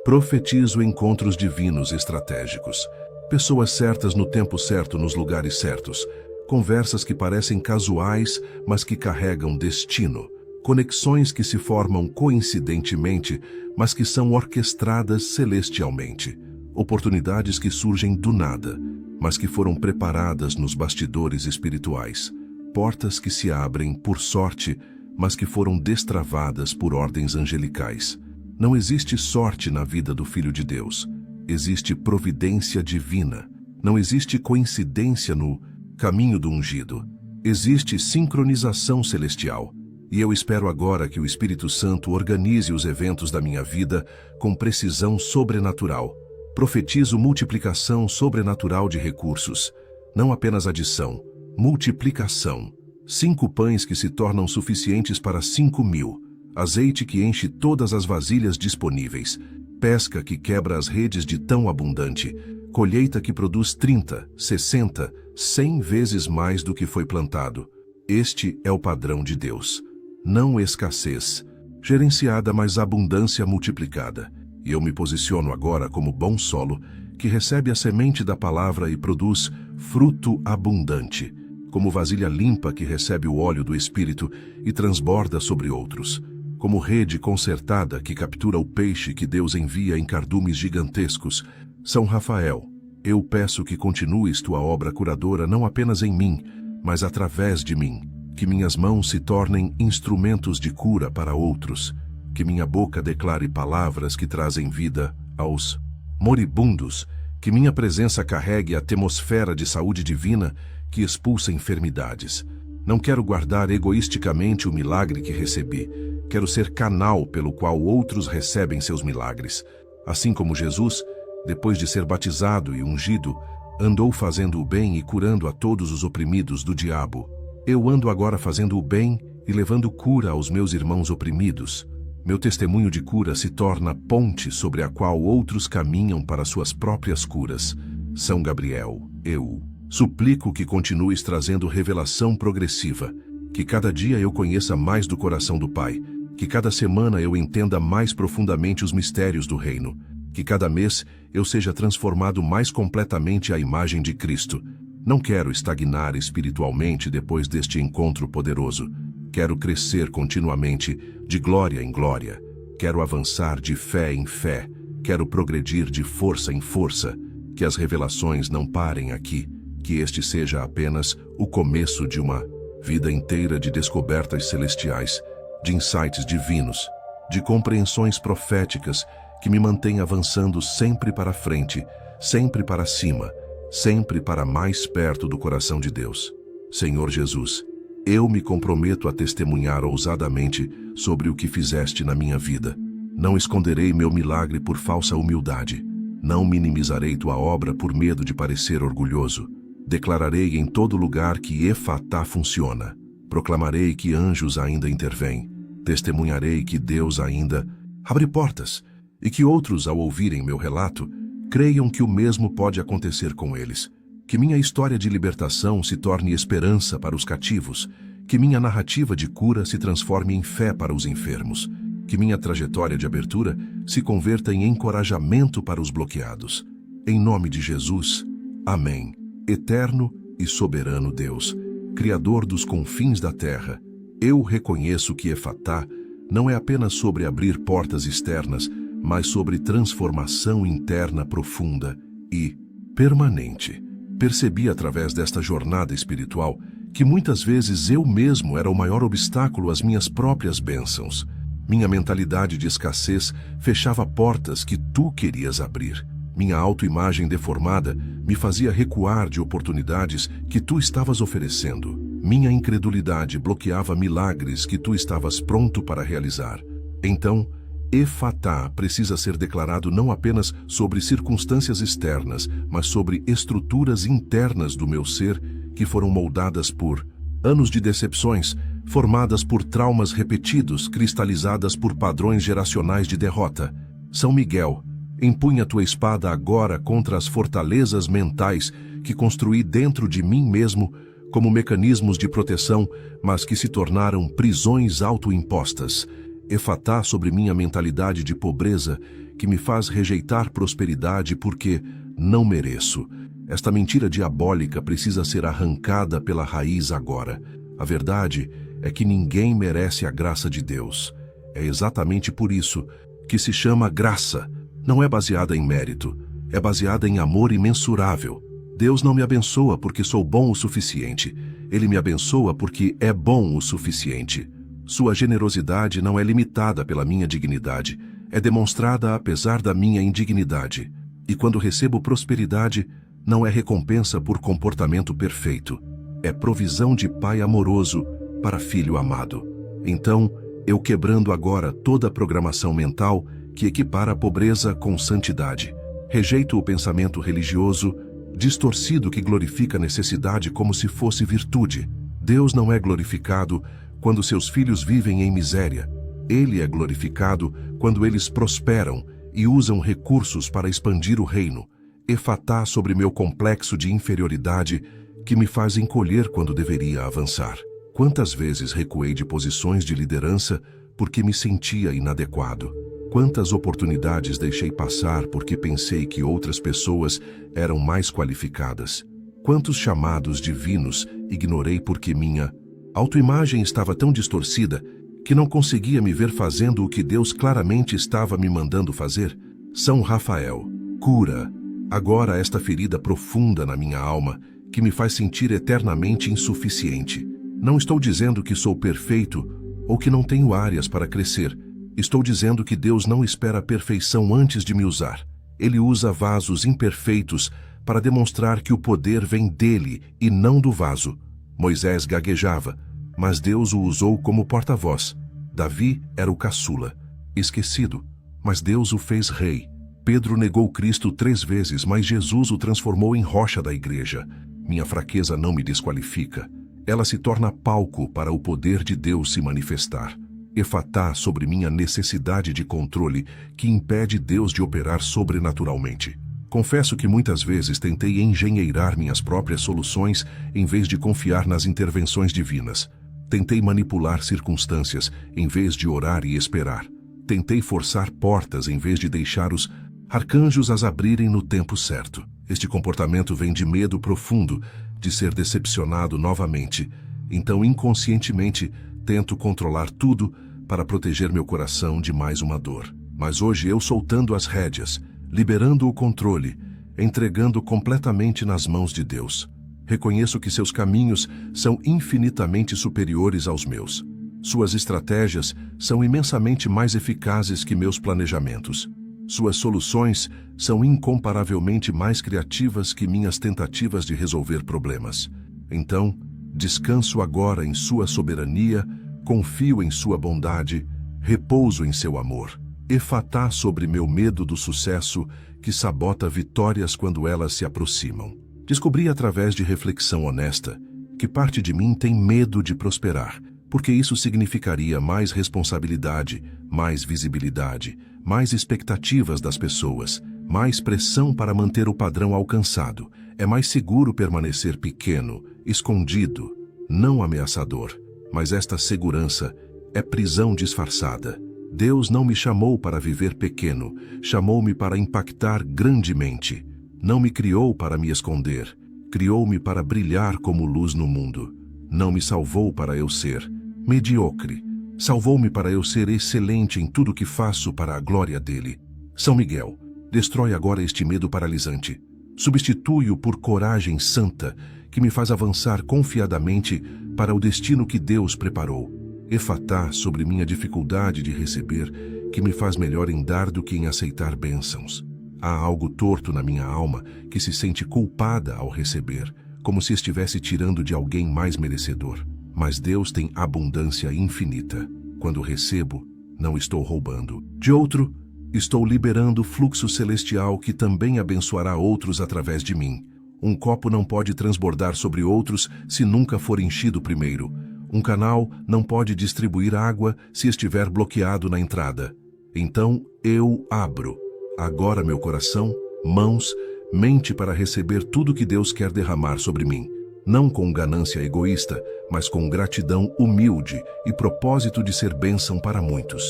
Profetizo encontros divinos estratégicos. Pessoas certas no tempo certo, nos lugares certos. Conversas que parecem casuais, mas que carregam destino. Conexões que se formam coincidentemente, mas que são orquestradas celestialmente. Oportunidades que surgem do nada, mas que foram preparadas nos bastidores espirituais. Portas que se abrem por sorte, mas que foram destravadas por ordens angelicais. Não existe sorte na vida do Filho de Deus. Existe providência divina. Não existe coincidência no caminho do ungido. Existe sincronização celestial. E eu espero agora que o Espírito Santo organize os eventos da minha vida com precisão sobrenatural. Profetizo multiplicação sobrenatural de recursos. Não apenas adição, multiplicação. 5 pães que se tornam suficientes para 5.000. Azeite que enche todas as vasilhas disponíveis. Pesca que quebra as redes de tão abundante. Colheita que produz 30, 60, 100 vezes mais do que foi plantado. Este é o padrão de Deus. Não escassez, gerenciada, mas abundância multiplicada. E eu me posiciono agora como bom solo, que recebe a semente da palavra e produz fruto abundante. como vasilha limpa que recebe o óleo do Espírito e transborda sobre outros, como rede consertada que captura o peixe que Deus envia em cardumes gigantescos. São Rafael, eu peço que continues tua obra curadora não apenas em mim, mas através de mim, que minhas mãos se tornem instrumentos de cura para outros, que minha boca declare palavras que trazem vida aos moribundos, que minha presença carregue a atmosfera de saúde divina que expulsa enfermidades. Não quero guardar egoisticamente o milagre que recebi. Quero ser canal pelo qual outros recebem seus milagres. Assim como Jesus, depois de ser batizado e ungido, andou fazendo o bem e curando a todos os oprimidos do diabo. Eu ando agora fazendo o bem e levando cura aos meus irmãos oprimidos. Meu testemunho de cura se torna ponte sobre a qual outros caminham para suas próprias curas. São Gabriel, eu suplico que continues trazendo revelação progressiva, que cada dia eu conheça mais do coração do Pai, que cada semana eu entenda mais profundamente os mistérios do reino, que cada mês eu seja transformado mais completamente à imagem de Cristo. Não quero estagnar espiritualmente depois deste encontro poderoso. Quero crescer continuamente, de glória em glória. Quero avançar de fé em fé. Quero progredir de força em força. Que as revelações não parem aqui. Que este seja apenas o começo de uma vida inteira de descobertas celestiais, de insights divinos, de compreensões proféticas que me mantêm avançando sempre para frente, sempre para cima, sempre para mais perto do coração de Deus. Senhor Jesus, eu me comprometo a testemunhar ousadamente sobre o que fizeste na minha vida. Não esconderei meu milagre por falsa humildade. Não minimizarei tua obra por medo de parecer orgulhoso. Declararei em todo lugar que Efatá funciona. Proclamarei que anjos ainda intervêm. Testemunharei que Deus ainda abre portas e que outros, ao ouvirem meu relato, creiam que o mesmo pode acontecer com eles. Que minha história de libertação se torne esperança para os cativos, que minha narrativa de cura se transforme em fé para os enfermos, que minha trajetória de abertura se converta em encorajamento para os bloqueados. Em nome de Jesus, amém. Eterno e soberano Deus, Criador dos confins da terra, eu reconheço que Efatá não é apenas sobre abrir portas externas, mas sobre transformação interna profunda e permanente. Percebi através desta jornada espiritual que muitas vezes eu mesmo era o maior obstáculo às minhas próprias bênçãos. Minha mentalidade de escassez fechava portas que tu querias abrir. Minha autoimagem deformada me fazia recuar de oportunidades que tu estavas oferecendo. Minha incredulidade bloqueava milagres que tu estavas pronto para realizar. Então, Efatá precisa ser declarado não apenas sobre circunstâncias externas, mas sobre estruturas internas do meu ser que foram moldadas por anos de decepções, formadas por traumas repetidos, cristalizadas por padrões geracionais de derrota. São Miguel, empunha tua espada agora contra as fortalezas mentais que construí dentro de mim mesmo como mecanismos de proteção, mas que se tornaram prisões autoimpostas. Efatá sobre minha mentalidade de pobreza que me faz rejeitar prosperidade porque não mereço. Esta mentira diabólica precisa ser arrancada pela raiz agora. A verdade é que ninguém merece a graça de Deus. É exatamente por isso que se chama graça. Não é baseada em mérito, é baseada em amor imensurável. Deus não me abençoa porque sou bom o suficiente. Ele me abençoa porque é bom o suficiente. Sua generosidade não é limitada pela minha dignidade, é demonstrada apesar da minha indignidade. E quando recebo prosperidade, não é recompensa por comportamento perfeito, é provisão de pai amoroso para filho amado. Então, eu quebrando agora toda a programação mental que equipara a pobreza com santidade. Rejeito o pensamento religioso distorcido que glorifica a necessidade como se fosse virtude. Deus não é glorificado quando seus filhos vivem em miséria. Ele é glorificado quando eles prosperam e usam recursos para expandir o reino. Efatá sobre meu complexo de inferioridade que me faz encolher quando deveria avançar. Quantas vezes recuei de posições de liderança porque me sentia inadequado? Quantas oportunidades deixei passar porque pensei que outras pessoas eram mais qualificadas? Quantos chamados divinos ignorei porque minha autoimagem estava tão distorcida que não conseguia me ver fazendo o que Deus claramente estava me mandando fazer? São Rafael, cura agora esta ferida profunda na minha alma que me faz sentir eternamente insuficiente. Não estou dizendo que sou perfeito ou que não tenho áreas para crescer. Estou dizendo que Deus não espera a perfeição antes de me usar. Ele usa vasos imperfeitos para demonstrar que o poder vem dele e não do vaso. Moisés gaguejava, mas Deus o usou como porta-voz. Davi era o caçula, esquecido, mas Deus o fez rei. Pedro negou Cristo 3 vezes, mas Jesus o transformou em rocha da igreja. Minha fraqueza não me desqualifica. Ela se torna palco para o poder de Deus se manifestar. Efatá sobre minha necessidade de controle que impede Deus de operar sobrenaturalmente. Confesso que muitas vezes tentei engenheirar minhas próprias soluções em vez de confiar nas intervenções divinas. Tentei manipular circunstâncias em vez de orar e esperar. Tentei forçar portas em vez de deixar os arcanjos as abrirem no tempo certo. Este comportamento vem de medo profundo de ser decepcionado novamente. Então, inconscientemente, tento controlar tudo para proteger meu coração de mais uma dor. Mas hoje eu soltando as rédeas, liberando o controle, entregando completamente nas mãos de Deus. Reconheço que seus caminhos são infinitamente superiores aos meus. Suas estratégias são imensamente mais eficazes que meus planejamentos. Suas soluções são incomparavelmente mais criativas que minhas tentativas de resolver problemas. Então, descanso agora em sua soberania, confio em sua bondade, repouso em seu amor. Efatá sobre meu medo do sucesso, que sabota vitórias quando elas se aproximam. Descobri através de reflexão honesta que parte de mim tem medo de prosperar, porque isso significaria mais responsabilidade, mais visibilidade, mais expectativas das pessoas, mais pressão para manter o padrão alcançado. É mais seguro permanecer pequeno, escondido, não ameaçador. Mas esta segurança é prisão disfarçada. Deus não me chamou para viver pequeno, chamou-me para impactar grandemente. Não me criou para me esconder, criou-me para brilhar como luz no mundo. Não me salvou para eu ser mediocre, salvou-me para eu ser excelente em tudo que faço para a glória dele. São Miguel, destrói agora este medo paralisante. Substitui-o por coragem santa, que me faz avançar confiadamente para o destino que Deus preparou. Efatá sobre minha dificuldade de receber, que me faz melhor em dar do que em aceitar bênçãos. Há algo torto na minha alma que se sente culpada ao receber, como se estivesse tirando de alguém mais merecedor. Mas Deus tem abundância infinita. Quando recebo, não estou roubando. De outro, estou liberando fluxo celestial que também abençoará outros através de mim. Um copo não pode transbordar sobre outros se nunca for enchido primeiro. Um canal não pode distribuir água se estiver bloqueado na entrada. Então eu abro. Agora meu coração, mãos, mente para receber tudo que Deus quer derramar sobre mim. Não com ganância egoísta, mas com gratidão humilde e propósito de ser bênção para muitos.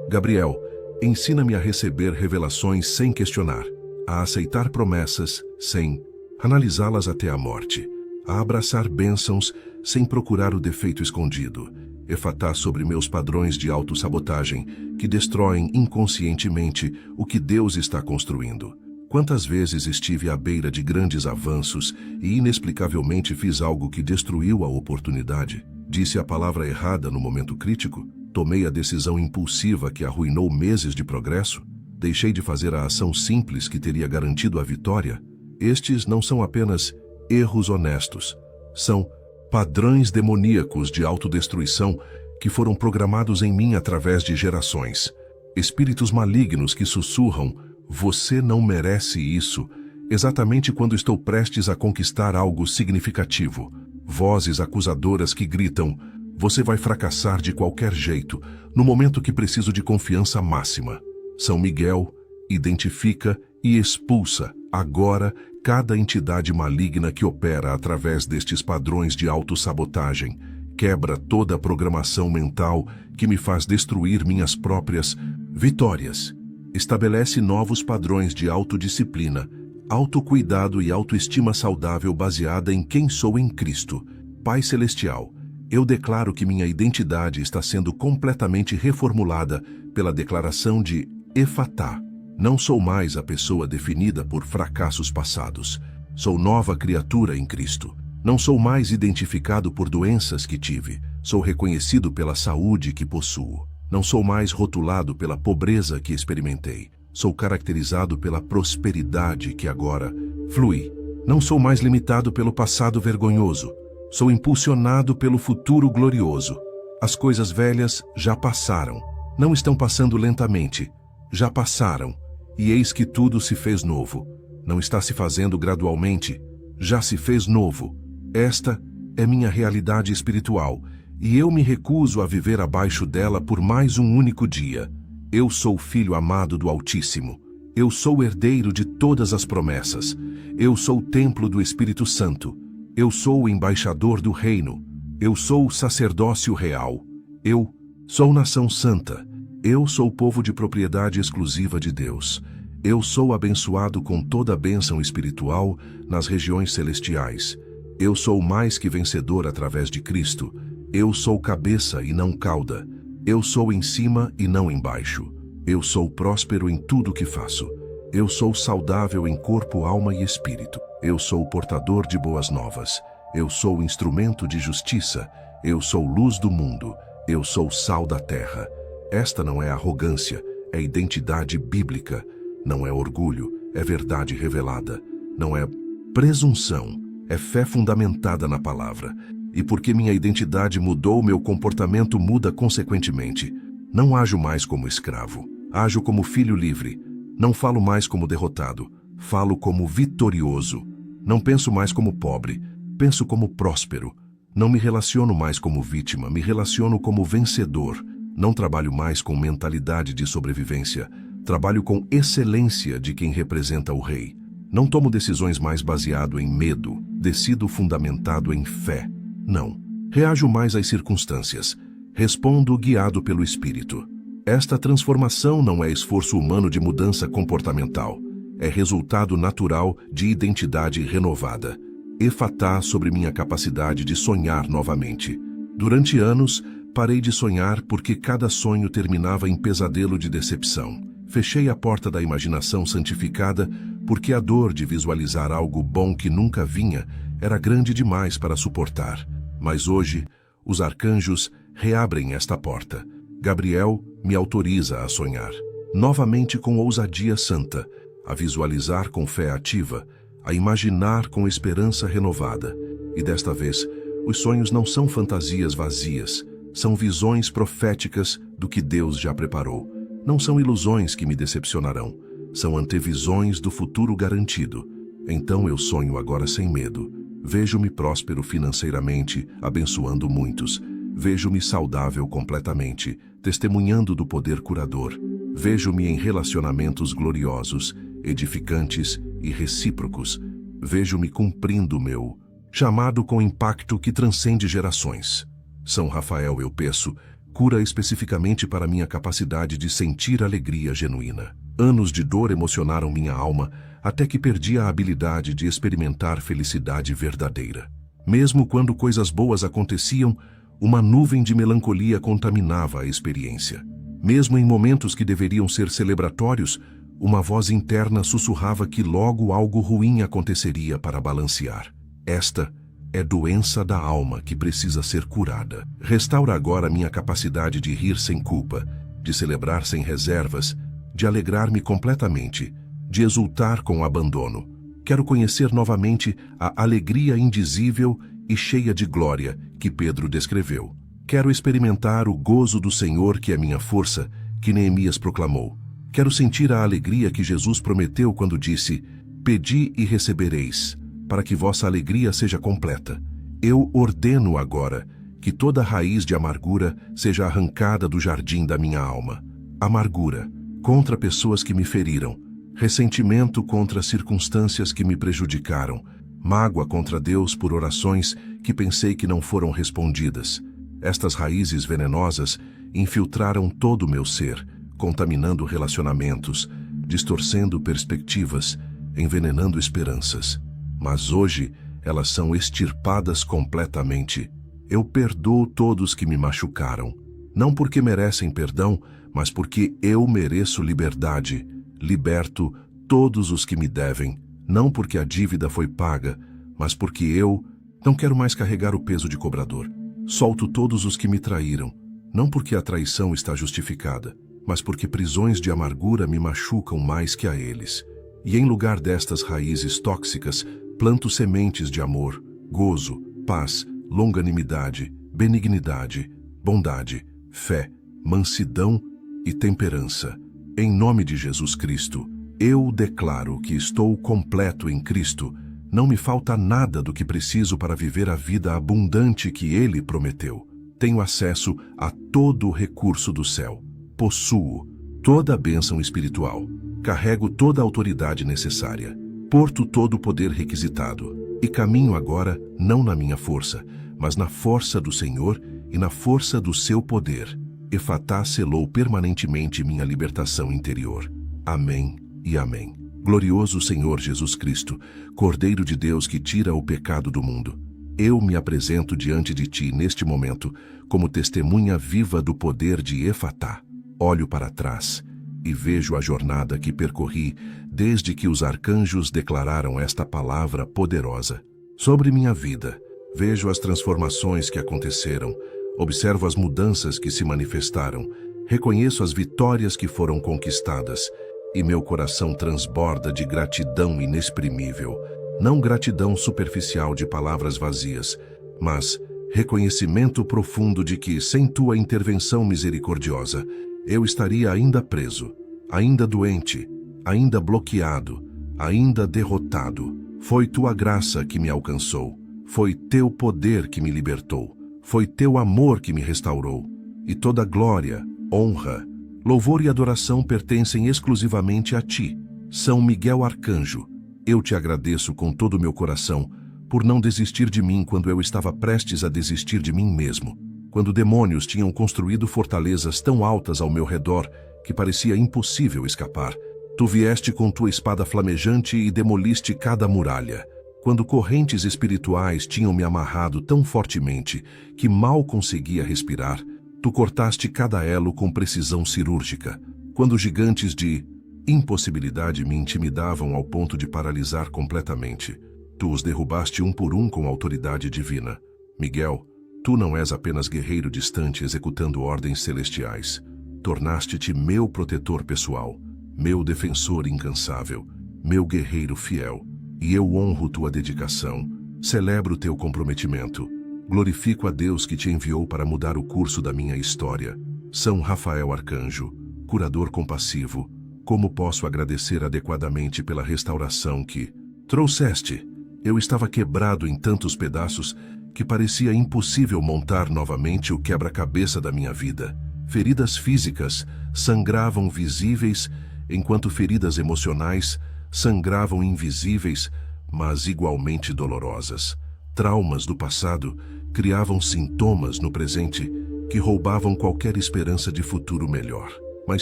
Gabriel, ensina-me a receber revelações sem questionar, a aceitar promessas sem analisá-las até a morte, a abraçar bênçãos sem procurar o defeito escondido. Efatá sobre meus padrões de autossabotagem que destroem inconscientemente o que Deus está construindo. Quantas vezes estive à beira de grandes avanços e inexplicavelmente fiz algo que destruiu a oportunidade? Disse a palavra errada no momento crítico? Tomei a decisão impulsiva que arruinou meses de progresso? Deixei de fazer a ação simples que teria garantido a vitória? Estes não são apenas erros honestos, são padrões demoníacos de autodestruição que foram programados em mim através de gerações. Espíritos malignos que sussurram: "Você não merece isso", exatamente quando estou prestes a conquistar algo significativo. Vozes acusadoras que gritam: "Você vai fracassar de qualquer jeito", no momento que preciso de confiança máxima. São Miguel identifica e expulsa agora cada entidade maligna que opera através destes padrões de autossabotagem. Quebra toda a programação mental que me faz destruir minhas próprias vitórias. Estabelece novos padrões de autodisciplina, autocuidado e autoestima saudável baseada em quem sou em Cristo. Pai Celestial, eu declaro que minha identidade está sendo completamente reformulada pela declaração de Efatá. Não sou mais a pessoa definida por fracassos passados. Sou nova criatura em Cristo. Não sou mais identificado por doenças que tive. Sou reconhecido pela saúde que possuo. Não sou mais rotulado pela pobreza que experimentei. Sou caracterizado pela prosperidade que agora flui. Não sou mais limitado pelo passado vergonhoso. Sou impulsionado pelo futuro glorioso. As coisas velhas já passaram. Não estão passando lentamente. Já passaram. E eis que tudo se fez novo. Não está se fazendo gradualmente. Já se fez novo. Esta é minha realidade espiritual. E eu me recuso a viver abaixo dela por mais um único dia. Eu sou filho amado do Altíssimo. Eu sou herdeiro de todas as promessas. Eu sou o templo do Espírito Santo. Eu sou o embaixador do reino. Eu sou o sacerdócio real. Eu sou nação santa. Eu sou o povo de propriedade exclusiva de Deus. Eu sou abençoado com toda a bênção espiritual nas regiões celestiais. Eu sou mais que vencedor através de Cristo. Eu sou cabeça e não cauda. Eu sou em cima e não embaixo. Eu sou próspero em tudo que faço. Eu sou saudável em corpo, alma e espírito. Eu sou portador de boas novas. Eu sou instrumento de justiça. Eu sou luz do mundo. Eu sou sal da terra. Esta não é arrogância, é identidade bíblica. Não é orgulho, é verdade revelada. Não é presunção, é fé fundamentada na palavra. E porque minha identidade mudou, meu comportamento muda consequentemente. Não ajo mais como escravo, ajo como filho livre. Não falo mais como derrotado, falo como vitorioso. Não penso mais como pobre, penso como próspero. Não me relaciono mais como vítima, me relaciono como vencedor. Não trabalho mais com mentalidade de sobrevivência, trabalho com excelência de quem representa o rei. Não tomo decisões mais baseado em medo, decido fundamentado em fé. Não. Reajo mais às circunstâncias. Respondo guiado pelo Espírito. Esta transformação não é esforço humano de mudança comportamental. É resultado natural de identidade renovada. Efatá sobre minha capacidade de sonhar novamente. Durante anos, parei de sonhar porque cada sonho terminava em pesadelo de decepção. Fechei a porta da imaginação santificada porque a dor de visualizar algo bom que nunca vinha era grande demais para suportar. Mas hoje, os arcanjos reabrem esta porta. Gabriel me autoriza a sonhar, novamente com ousadia santa, a visualizar com fé ativa, a imaginar com esperança renovada. E desta vez, os sonhos não são fantasias vazias, são visões proféticas do que Deus já preparou. Não são ilusões que me decepcionarão, são antevisões do futuro garantido. Então eu sonho agora sem medo. Vejo-me próspero financeiramente, abençoando muitos. Vejo-me saudável completamente, testemunhando do poder curador. Vejo-me em relacionamentos gloriosos, edificantes e recíprocos. Vejo-me cumprindo o meu chamado com impacto que transcende gerações. São Rafael, eu peço, cura especificamente para minha capacidade de sentir alegria genuína. Anos de dor emocionaram minha alma, até que perdi a habilidade de experimentar felicidade verdadeira. Mesmo quando coisas boas aconteciam, uma nuvem de melancolia contaminava a experiência. Mesmo em momentos que deveriam ser celebratórios, uma voz interna sussurrava que logo algo ruim aconteceria para balancear. Esta é doença da alma que precisa ser curada. Restaura agora minha capacidade de rir sem culpa, de celebrar sem reservas, de alegrar-me completamente, de exultar com abandono. Quero conhecer novamente a alegria indizível e cheia de glória que Pedro descreveu. Quero experimentar o gozo do Senhor, que é minha força, que Neemias proclamou. Quero sentir a alegria que Jesus prometeu quando disse: "Pedi e recebereis, para que vossa alegria seja completa." Eu ordeno agora que toda raiz de amargura seja arrancada do jardim da minha alma. Amargura contra pessoas que me feriram, ressentimento contra circunstâncias que me prejudicaram, mágoa contra Deus por orações que pensei que não foram respondidas. Estas raízes venenosas infiltraram todo o meu ser, contaminando relacionamentos, distorcendo perspectivas, envenenando esperanças. Mas hoje elas são extirpadas completamente. Eu perdoo todos que me machucaram, não porque merecem perdão, mas porque eu mereço liberdade. Liberto todos os que me devem, não porque a dívida foi paga, mas porque eu não quero mais carregar o peso de cobrador. Solto todos os que me traíram, não porque a traição está justificada, mas porque prisões de amargura me machucam mais que a eles. E em lugar destas raízes tóxicas, planto sementes de amor, gozo, paz, longanimidade, benignidade, bondade, fé, mansidão e temperança. Em nome de Jesus Cristo, eu declaro que estou completo em Cristo. Não me falta nada do que preciso para viver a vida abundante que Ele prometeu. Tenho acesso a todo o recurso do céu. Possuo toda a bênção espiritual. Carrego toda a autoridade necessária. Porto todo o poder requisitado. E caminho agora não na minha força, mas na força do Senhor e na força do seu poder. Efatá selou permanentemente minha libertação interior. Amém e amém. Glorioso Senhor Jesus Cristo, Cordeiro de Deus que tira o pecado do mundo. Eu me apresento diante de ti neste momento como testemunha viva do poder de Efatá. Olho para trás e vejo a jornada que percorri desde que os arcanjos declararam esta palavra poderosa sobre minha vida. Vejo as transformações que aconteceram, observo as mudanças que se manifestaram, reconheço as vitórias que foram conquistadas e meu coração transborda de gratidão inexprimível. Não gratidão superficial de palavras vazias, mas reconhecimento profundo de que, sem tua intervenção misericordiosa, eu estaria ainda preso, ainda doente, ainda bloqueado, ainda derrotado. Foi tua graça que me alcançou, foi teu poder que me libertou, foi teu amor que me restaurou. E toda glória, honra, louvor e adoração pertencem exclusivamente a ti, São Miguel Arcanjo. Eu te agradeço com todo o meu coração por não desistir de mim quando eu estava prestes a desistir de mim mesmo. Quando demônios tinham construído fortalezas tão altas ao meu redor que parecia impossível escapar, tu vieste com tua espada flamejante e demoliste cada muralha. Quando correntes espirituais tinham me amarrado tão fortemente que mal conseguia respirar, tu cortaste cada elo com precisão cirúrgica. Quando gigantes de impossibilidade me intimidavam ao ponto de paralisar completamente, tu os derrubaste um por um com autoridade divina. Miguel, tu não és apenas guerreiro distante executando ordens celestiais. Tornaste-te meu protetor pessoal, meu defensor incansável, meu guerreiro fiel. E eu honro tua dedicação, celebro teu comprometimento. Glorifico a Deus que te enviou para mudar o curso da minha história. São Rafael Arcanjo, curador compassivo, como posso agradecer adequadamente pela restauração que trouxeste? Eu estava quebrado em tantos pedaços que parecia impossível montar novamente o quebra-cabeça da minha vida. Feridas físicas sangravam visíveis, enquanto feridas emocionais sangravam invisíveis, mas igualmente dolorosas. Traumas do passado criavam sintomas no presente que roubavam qualquer esperança de futuro melhor. Mas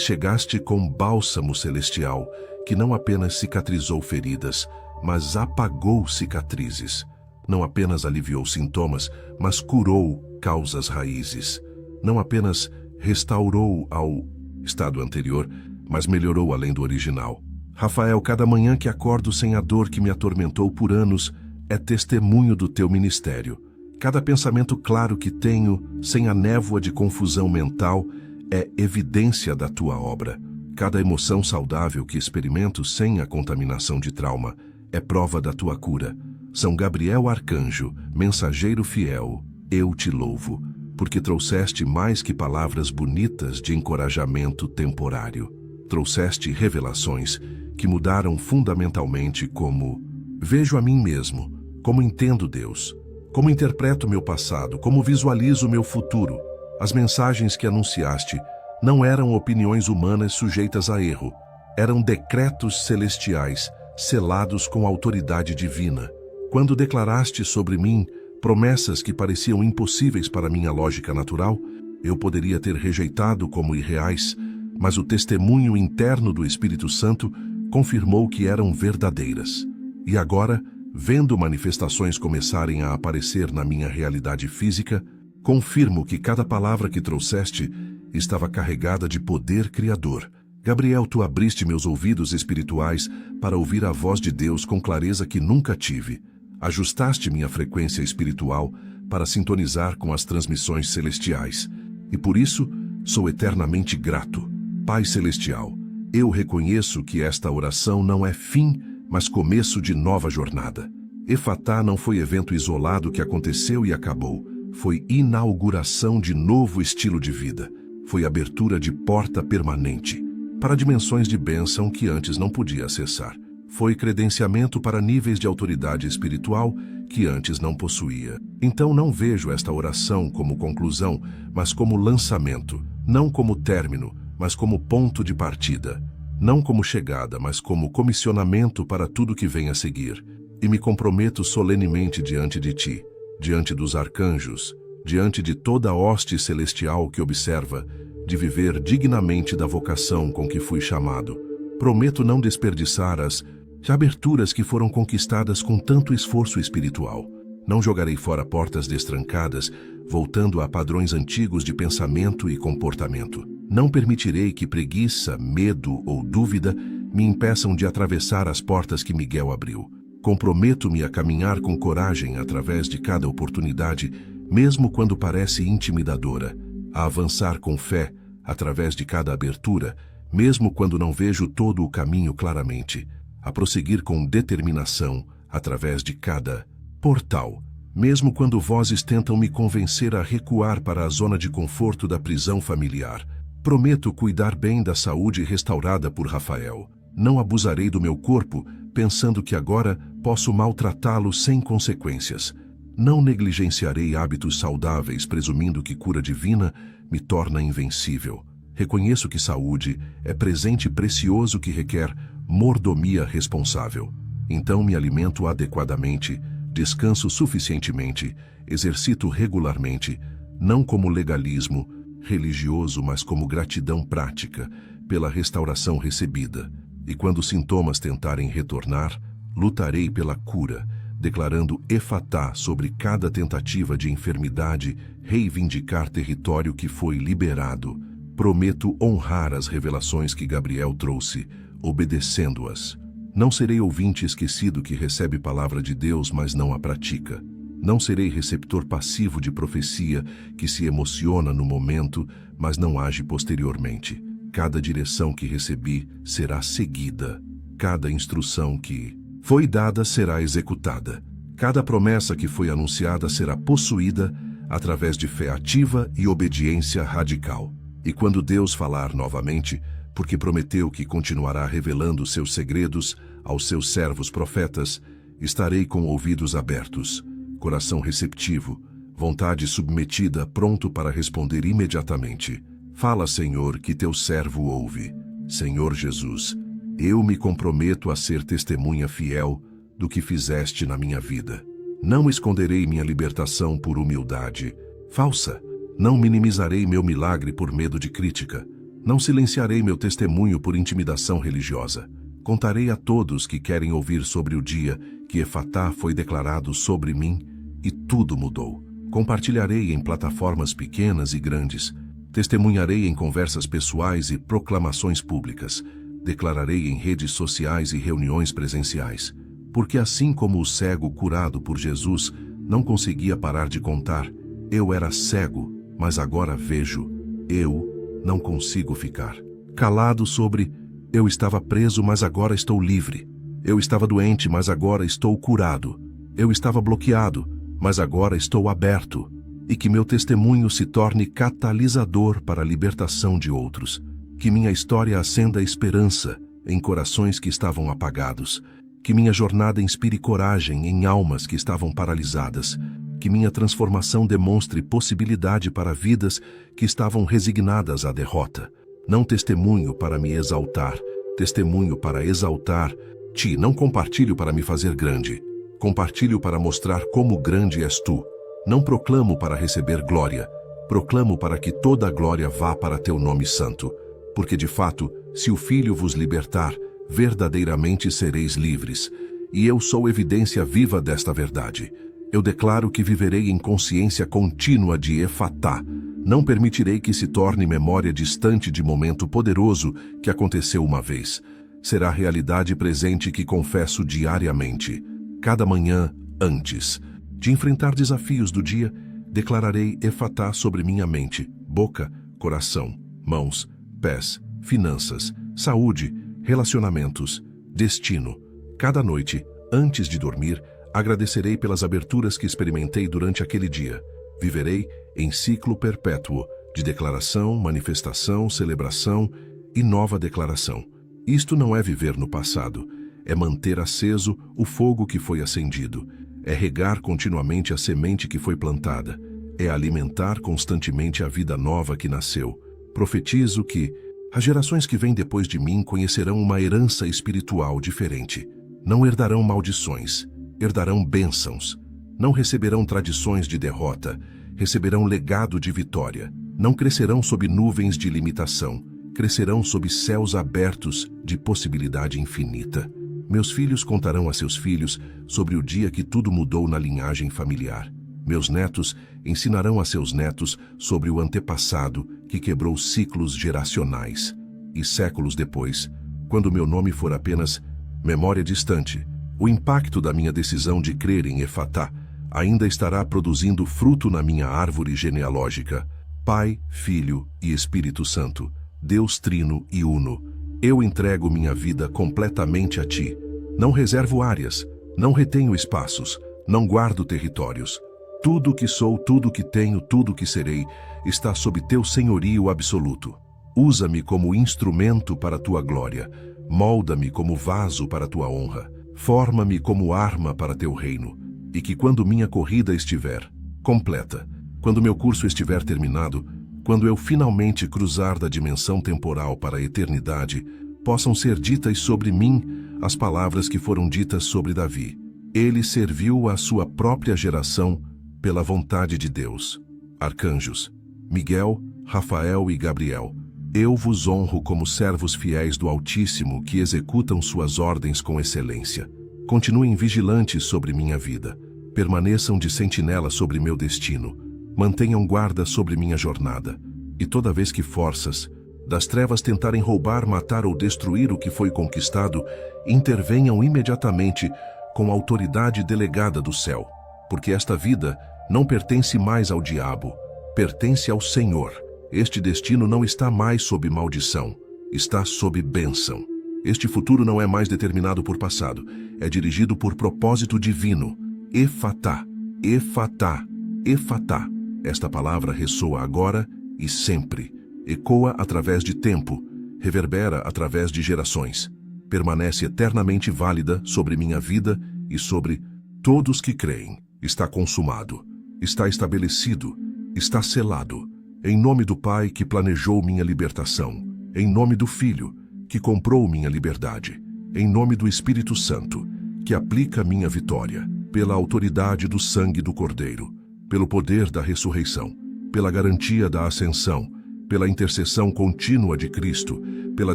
chegaste com bálsamo celestial que não apenas cicatrizou feridas, mas apagou cicatrizes. Não apenas aliviou sintomas, mas curou causas raízes. Não apenas restaurou ao estado anterior, mas melhorou além do original. Rafael, cada manhã que acordo sem a dor que me atormentou por anos é testemunho do teu ministério. Cada pensamento claro que tenho, sem a névoa de confusão mental, é evidência da tua obra. Cada emoção saudável que experimento sem a contaminação de trauma é prova da tua cura. São Gabriel Arcanjo, mensageiro fiel, eu te louvo, porque trouxeste mais que palavras bonitas de encorajamento temporário. Trouxeste revelações que mudaram fundamentalmente como vejo a mim mesmo, como entendo Deus, como interpreto meu passado, como visualizo meu futuro. As mensagens que anunciaste não eram opiniões humanas sujeitas a erro, eram decretos celestiais, selados com autoridade divina. Quando declaraste sobre mim promessas que pareciam impossíveis para minha lógica natural, eu poderia ter rejeitado como irreais, mas o testemunho interno do Espírito Santo confirmou que eram verdadeiras. E agora, vendo manifestações começarem a aparecer na minha realidade física, confirmo que cada palavra que trouxeste estava carregada de poder criador. Gabriel, tu abriste meus ouvidos espirituais para ouvir a voz de Deus com clareza que nunca tive. Ajustaste minha frequência espiritual para sintonizar com as transmissões celestiais. E por isso, sou eternamente grato. Pai Celestial, eu reconheço que esta oração não é fim, mas começo de nova jornada. Efatá não foi evento isolado que aconteceu e acabou. Foi inauguração de novo estilo de vida. Foi abertura de porta permanente para dimensões de bênção que antes não podia acessar. Foi credenciamento para níveis de autoridade espiritual que antes não possuía. Então não vejo esta oração como conclusão, mas como lançamento. Não como término, mas como ponto de partida. Não como chegada, mas como comissionamento para tudo que vem a seguir. E me comprometo solenemente diante de ti, diante dos arcanjos, diante de toda a hoste celestial que observa, de viver dignamente da vocação com que fui chamado. Prometo não desperdiçar as aberturas que foram conquistadas com tanto esforço espiritual. Não jogarei fora portas destrancadas, voltando a padrões antigos de pensamento e comportamento. Não permitirei que preguiça, medo ou dúvida me impeçam de atravessar as portas que Miguel abriu. Comprometo-me a caminhar com coragem através de cada oportunidade, mesmo quando parece intimidadora, a avançar com fé através de cada abertura, mesmo quando não vejo todo o caminho claramente, a prosseguir com determinação através de cada portal, mesmo quando vozes tentam me convencer a recuar para a zona de conforto da prisão familiar. Prometo cuidar bem da saúde restaurada por Rafael. Não abusarei do meu corpo, pensando que agora posso maltratá-lo sem consequências. Não negligenciarei hábitos saudáveis, presumindo que cura divina me torna invencível. Reconheço que saúde é presente precioso que requer mordomia responsável. Então me alimento adequadamente, descanso suficientemente, exercito regularmente, não como legalismo religioso, mas como gratidão prática pela restauração recebida. E quando sintomas tentarem retornar, lutarei pela cura, declarando Efatá sobre cada tentativa de enfermidade, reivindicar território que foi liberado. Prometo honrar as revelações que Gabriel trouxe, obedecendo-as. Não serei ouvinte esquecido que recebe palavra de Deus, mas não a pratica. Não serei receptor passivo de profecia que se emociona no momento, mas não age posteriormente. Cada direção que recebi será seguida. Cada instrução que foi dada será executada. Cada promessa que foi anunciada será possuída através de fé ativa e obediência radical. E quando Deus falar novamente, porque prometeu que continuará revelando seus segredos aos seus servos profetas, estarei com ouvidos abertos, coração receptivo, vontade submetida, pronto para responder imediatamente. Fala, Senhor, que teu servo ouve. Senhor Jesus, eu me comprometo a ser testemunha fiel do que fizeste na minha vida. Não esconderei minha libertação por humildade falsa. Não minimizarei meu milagre por medo de crítica. Não silenciarei meu testemunho por intimidação religiosa. Contarei a todos que querem ouvir sobre o dia que Efatá foi declarado sobre mim e tudo mudou. Compartilharei em plataformas pequenas e grandes. Testemunharei em conversas pessoais e proclamações públicas. Declararei em redes sociais e reuniões presenciais. Porque assim como o cego curado por Jesus não conseguia parar de contar, eu era cego, mas agora vejo. Eu não consigo ficar calado sobre eu estava preso, mas agora estou livre. Eu estava doente, mas agora estou curado. Eu estava bloqueado, mas agora estou aberto. E que meu testemunho se torne catalisador para a libertação de outros. Que minha história acenda esperança em corações que estavam apagados. Que minha jornada inspire coragem em almas que estavam paralisadas. Que minha transformação demonstre possibilidade para vidas que estavam resignadas à derrota. Não testemunho para me exaltar, testemunho para exaltar-te. Não compartilho para me fazer grande. Compartilho para mostrar como grande és tu. Não proclamo para receber glória. Proclamo para que toda a glória vá para teu nome santo. Porque de fato, se o Filho vos libertar, verdadeiramente sereis livres. E eu sou evidência viva desta verdade. Eu declaro que viverei em consciência contínua de Efatá. Não permitirei que se torne memória distante de momento poderoso que aconteceu uma vez. Será realidade presente que confesso diariamente. Cada manhã, antes de enfrentar desafios do dia, declararei Efatá sobre minha mente, boca, coração, mãos, pés, finanças, saúde, relacionamentos, destino. Cada noite, antes de dormir, agradecerei pelas aberturas que experimentei durante aquele dia. Viverei em ciclo perpétuo de declaração, manifestação, celebração e nova declaração. Isto não é viver no passado, é manter aceso o fogo que foi acendido, é regar continuamente a semente que foi plantada, é alimentar constantemente a vida nova que nasceu. Profetizo que as gerações que vêm depois de mim conhecerão uma herança espiritual diferente. Não herdarão maldições, herdarão bênçãos. Não receberão tradições de derrota, receberão legado de vitória. Não crescerão sob nuvens de limitação, crescerão sob céus abertos de possibilidade infinita. Meus filhos contarão a seus filhos sobre o dia que tudo mudou na linhagem familiar. Meus netos ensinarão a seus netos sobre o antepassado que quebrou ciclos geracionais. E séculos depois, quando meu nome for apenas memória distante, o impacto da minha decisão de crer em Efatá ainda estará produzindo fruto na minha árvore genealógica. Pai, Filho e Espírito Santo, Deus Trino e Uno, eu entrego minha vida completamente a Ti. Não reservo áreas, não retenho espaços, não guardo territórios. Tudo que sou, tudo que tenho, tudo que serei, está sob Teu senhorio absoluto. Usa-me como instrumento para Tua glória. Molda-me como vaso para Tua honra. Forma-me como arma para Teu reino. E que quando minha corrida estiver completa, quando meu curso estiver terminado, quando eu finalmente cruzar da dimensão temporal para a eternidade, possam ser ditas sobre mim as palavras que foram ditas sobre Davi. Ele serviu à sua própria geração pela vontade de Deus. Arcanjos, Miguel, Rafael e Gabriel, eu vos honro como servos fiéis do Altíssimo que executam suas ordens com excelência. Continuem vigilantes sobre minha vida. Permaneçam de sentinela sobre meu destino. Mantenham guarda sobre minha jornada. E toda vez que forças das trevas tentarem roubar, matar ou destruir o que foi conquistado, intervenham imediatamente com a autoridade delegada do céu. Porque esta vida não pertence mais ao diabo, pertence ao Senhor. Este destino não está mais sob maldição, está sob bênção. Este futuro não é mais determinado por passado, é dirigido por propósito divino. Efatá, Efatá, Efatá. Esta palavra ressoa agora e sempre. Ecoa através de tempo, reverbera através de gerações. Permanece eternamente válida sobre minha vida e sobre todos que creem. Está consumado, está estabelecido, está selado. Em nome do Pai que planejou minha libertação, em nome do Filho que comprou minha liberdade, em nome do Espírito Santo que aplica minha vitória, pela autoridade do sangue do Cordeiro, pelo poder da ressurreição, pela garantia da ascensão, pela intercessão contínua de Cristo, pela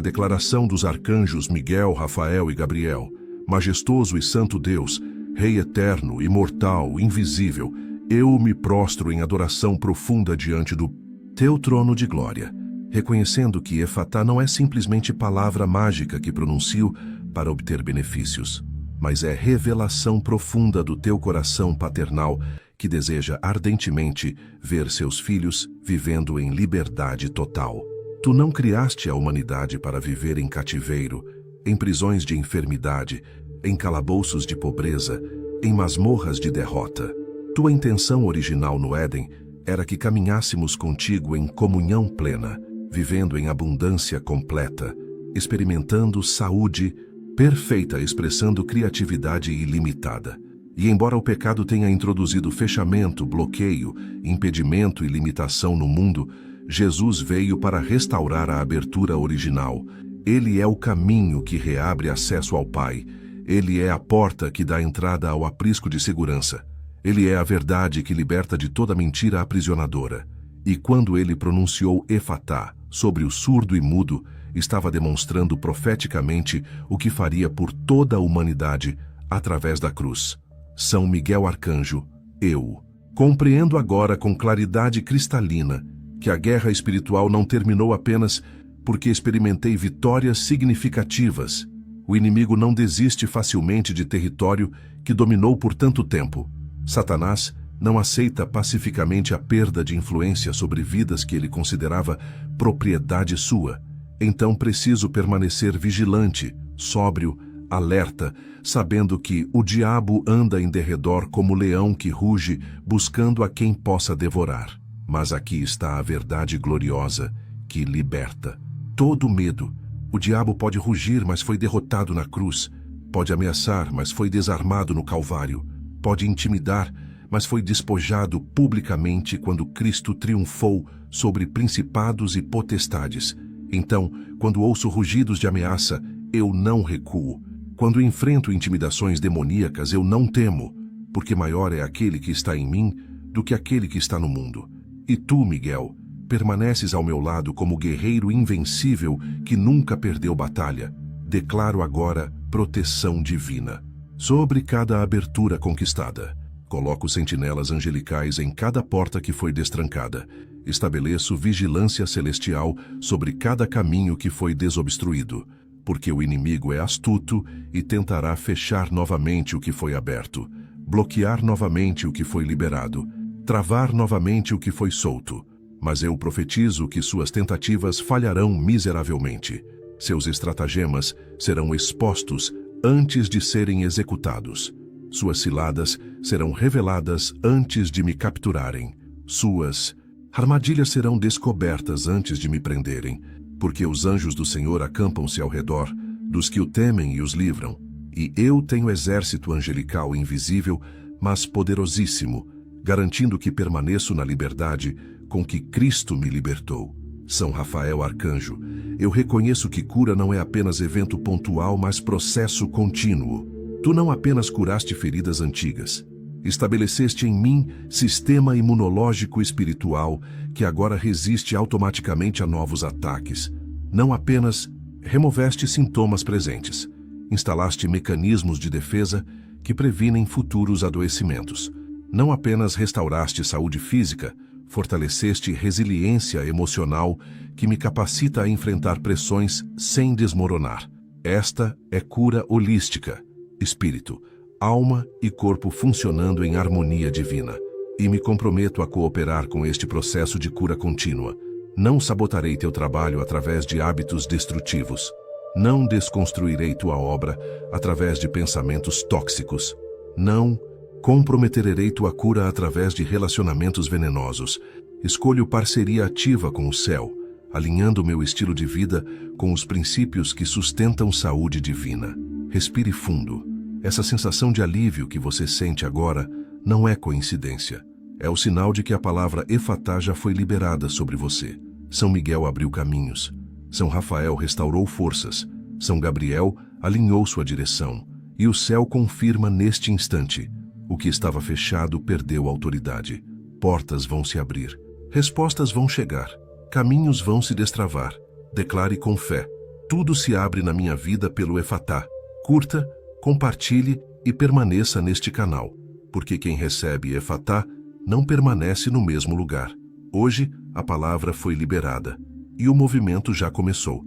declaração dos arcanjos Miguel, Rafael e Gabriel, majestoso e santo Deus, Rei eterno, imortal, invisível, eu me prostro em adoração profunda diante do Teu trono de glória, reconhecendo que Efatá não é simplesmente palavra mágica que pronuncio para obter benefícios, mas é revelação profunda do Teu coração paternal que deseja ardentemente ver seus filhos vivendo em liberdade total. Tu não criaste a humanidade para viver em cativeiro, em prisões de enfermidade, em calabouços de pobreza, em masmorras de derrota. Tua intenção original no Éden era que caminhássemos contigo em comunhão plena, vivendo em abundância completa, experimentando saúde perfeita, expressando criatividade ilimitada. E embora o pecado tenha introduzido fechamento, bloqueio, impedimento e limitação no mundo, Jesus veio para restaurar a abertura original. Ele é o caminho que reabre acesso ao Pai. Ele é a porta que dá entrada ao aprisco de segurança. Ele é a verdade que liberta de toda mentira aprisionadora. E quando ele pronunciou Efatá sobre o surdo e mudo, estava demonstrando profeticamente o que faria por toda a humanidade através da cruz. São Miguel Arcanjo, eu compreendo agora com claridade cristalina que a guerra espiritual não terminou apenas porque experimentei vitórias significativas. O inimigo não desiste facilmente de território que dominou por tanto tempo. Satanás não aceita pacificamente a perda de influência sobre vidas que ele considerava propriedade sua. Então preciso permanecer vigilante, sóbrio, alerta, sabendo que o diabo anda em derredor como leão que ruge, buscando a quem possa devorar. Mas aqui está a verdade gloriosa que liberta. Todo medo. O diabo pode rugir, mas foi derrotado na cruz. Pode ameaçar, mas foi desarmado no Calvário. Pode intimidar, mas foi despojado publicamente quando Cristo triunfou sobre principados e potestades. Então, quando ouço rugidos de ameaça, eu não recuo. Quando enfrento intimidações demoníacas, eu não temo, porque maior é aquele que está em mim do que aquele que está no mundo. E tu, Miguel, permaneces ao meu lado como guerreiro invencível que nunca perdeu batalha. Declaro agora proteção divina sobre cada abertura conquistada. Coloco sentinelas angelicais em cada porta que foi destrancada. Estabeleço vigilância celestial sobre cada caminho que foi desobstruído, porque o inimigo é astuto e tentará fechar novamente o que foi aberto, bloquear novamente o que foi liberado, travar novamente o que foi solto. Mas eu profetizo que suas tentativas falharão miseravelmente. Seus estratagemas serão expostos antes de serem executados. Suas ciladas serão reveladas antes de me capturarem. Suas armadilhas serão descobertas antes de me prenderem, porque os anjos do Senhor acampam-se ao redor dos que o temem e os livram. E eu tenho exército angelical invisível, mas poderosíssimo, garantindo que permaneço na liberdade com que Cristo me libertou. São Rafael Arcanjo, eu reconheço que cura não é apenas evento pontual, mas processo contínuo. Tu não apenas curaste feridas antigas, estabeleceste em mim sistema imunológico espiritual que agora resiste automaticamente a novos ataques. Não apenas removeste sintomas presentes, instalaste mecanismos de defesa que previnem futuros adoecimentos. Não apenas restauraste saúde física, fortaleceste resiliência emocional que me capacita a enfrentar pressões sem desmoronar. Esta é cura holística, espírito, alma e corpo funcionando em harmonia divina. E me comprometo a cooperar com este processo de cura contínua. Não sabotarei teu trabalho através de hábitos destrutivos. Não desconstruirei tua obra através de pensamentos tóxicos. Não comprometerei tua cura através de relacionamentos venenosos. Escolho parceria ativa com o céu, alinhando meu estilo de vida com os princípios que sustentam saúde divina. Respire fundo. Essa sensação de alívio que você sente agora não é coincidência. É o sinal de que a palavra Efatá já foi liberada sobre você. São Miguel abriu caminhos. São Rafael restaurou forças. São Gabriel alinhou sua direção. E o céu confirma neste instante: o que estava fechado perdeu autoridade. Portas vão se abrir. Respostas vão chegar. Caminhos vão se destravar. Declare com fé: tudo se abre na minha vida pelo Efatá. Curta, compartilhe e permaneça neste canal, porque quem recebe Efatá não permanece no mesmo lugar. Hoje, a palavra foi liberada e o movimento já começou.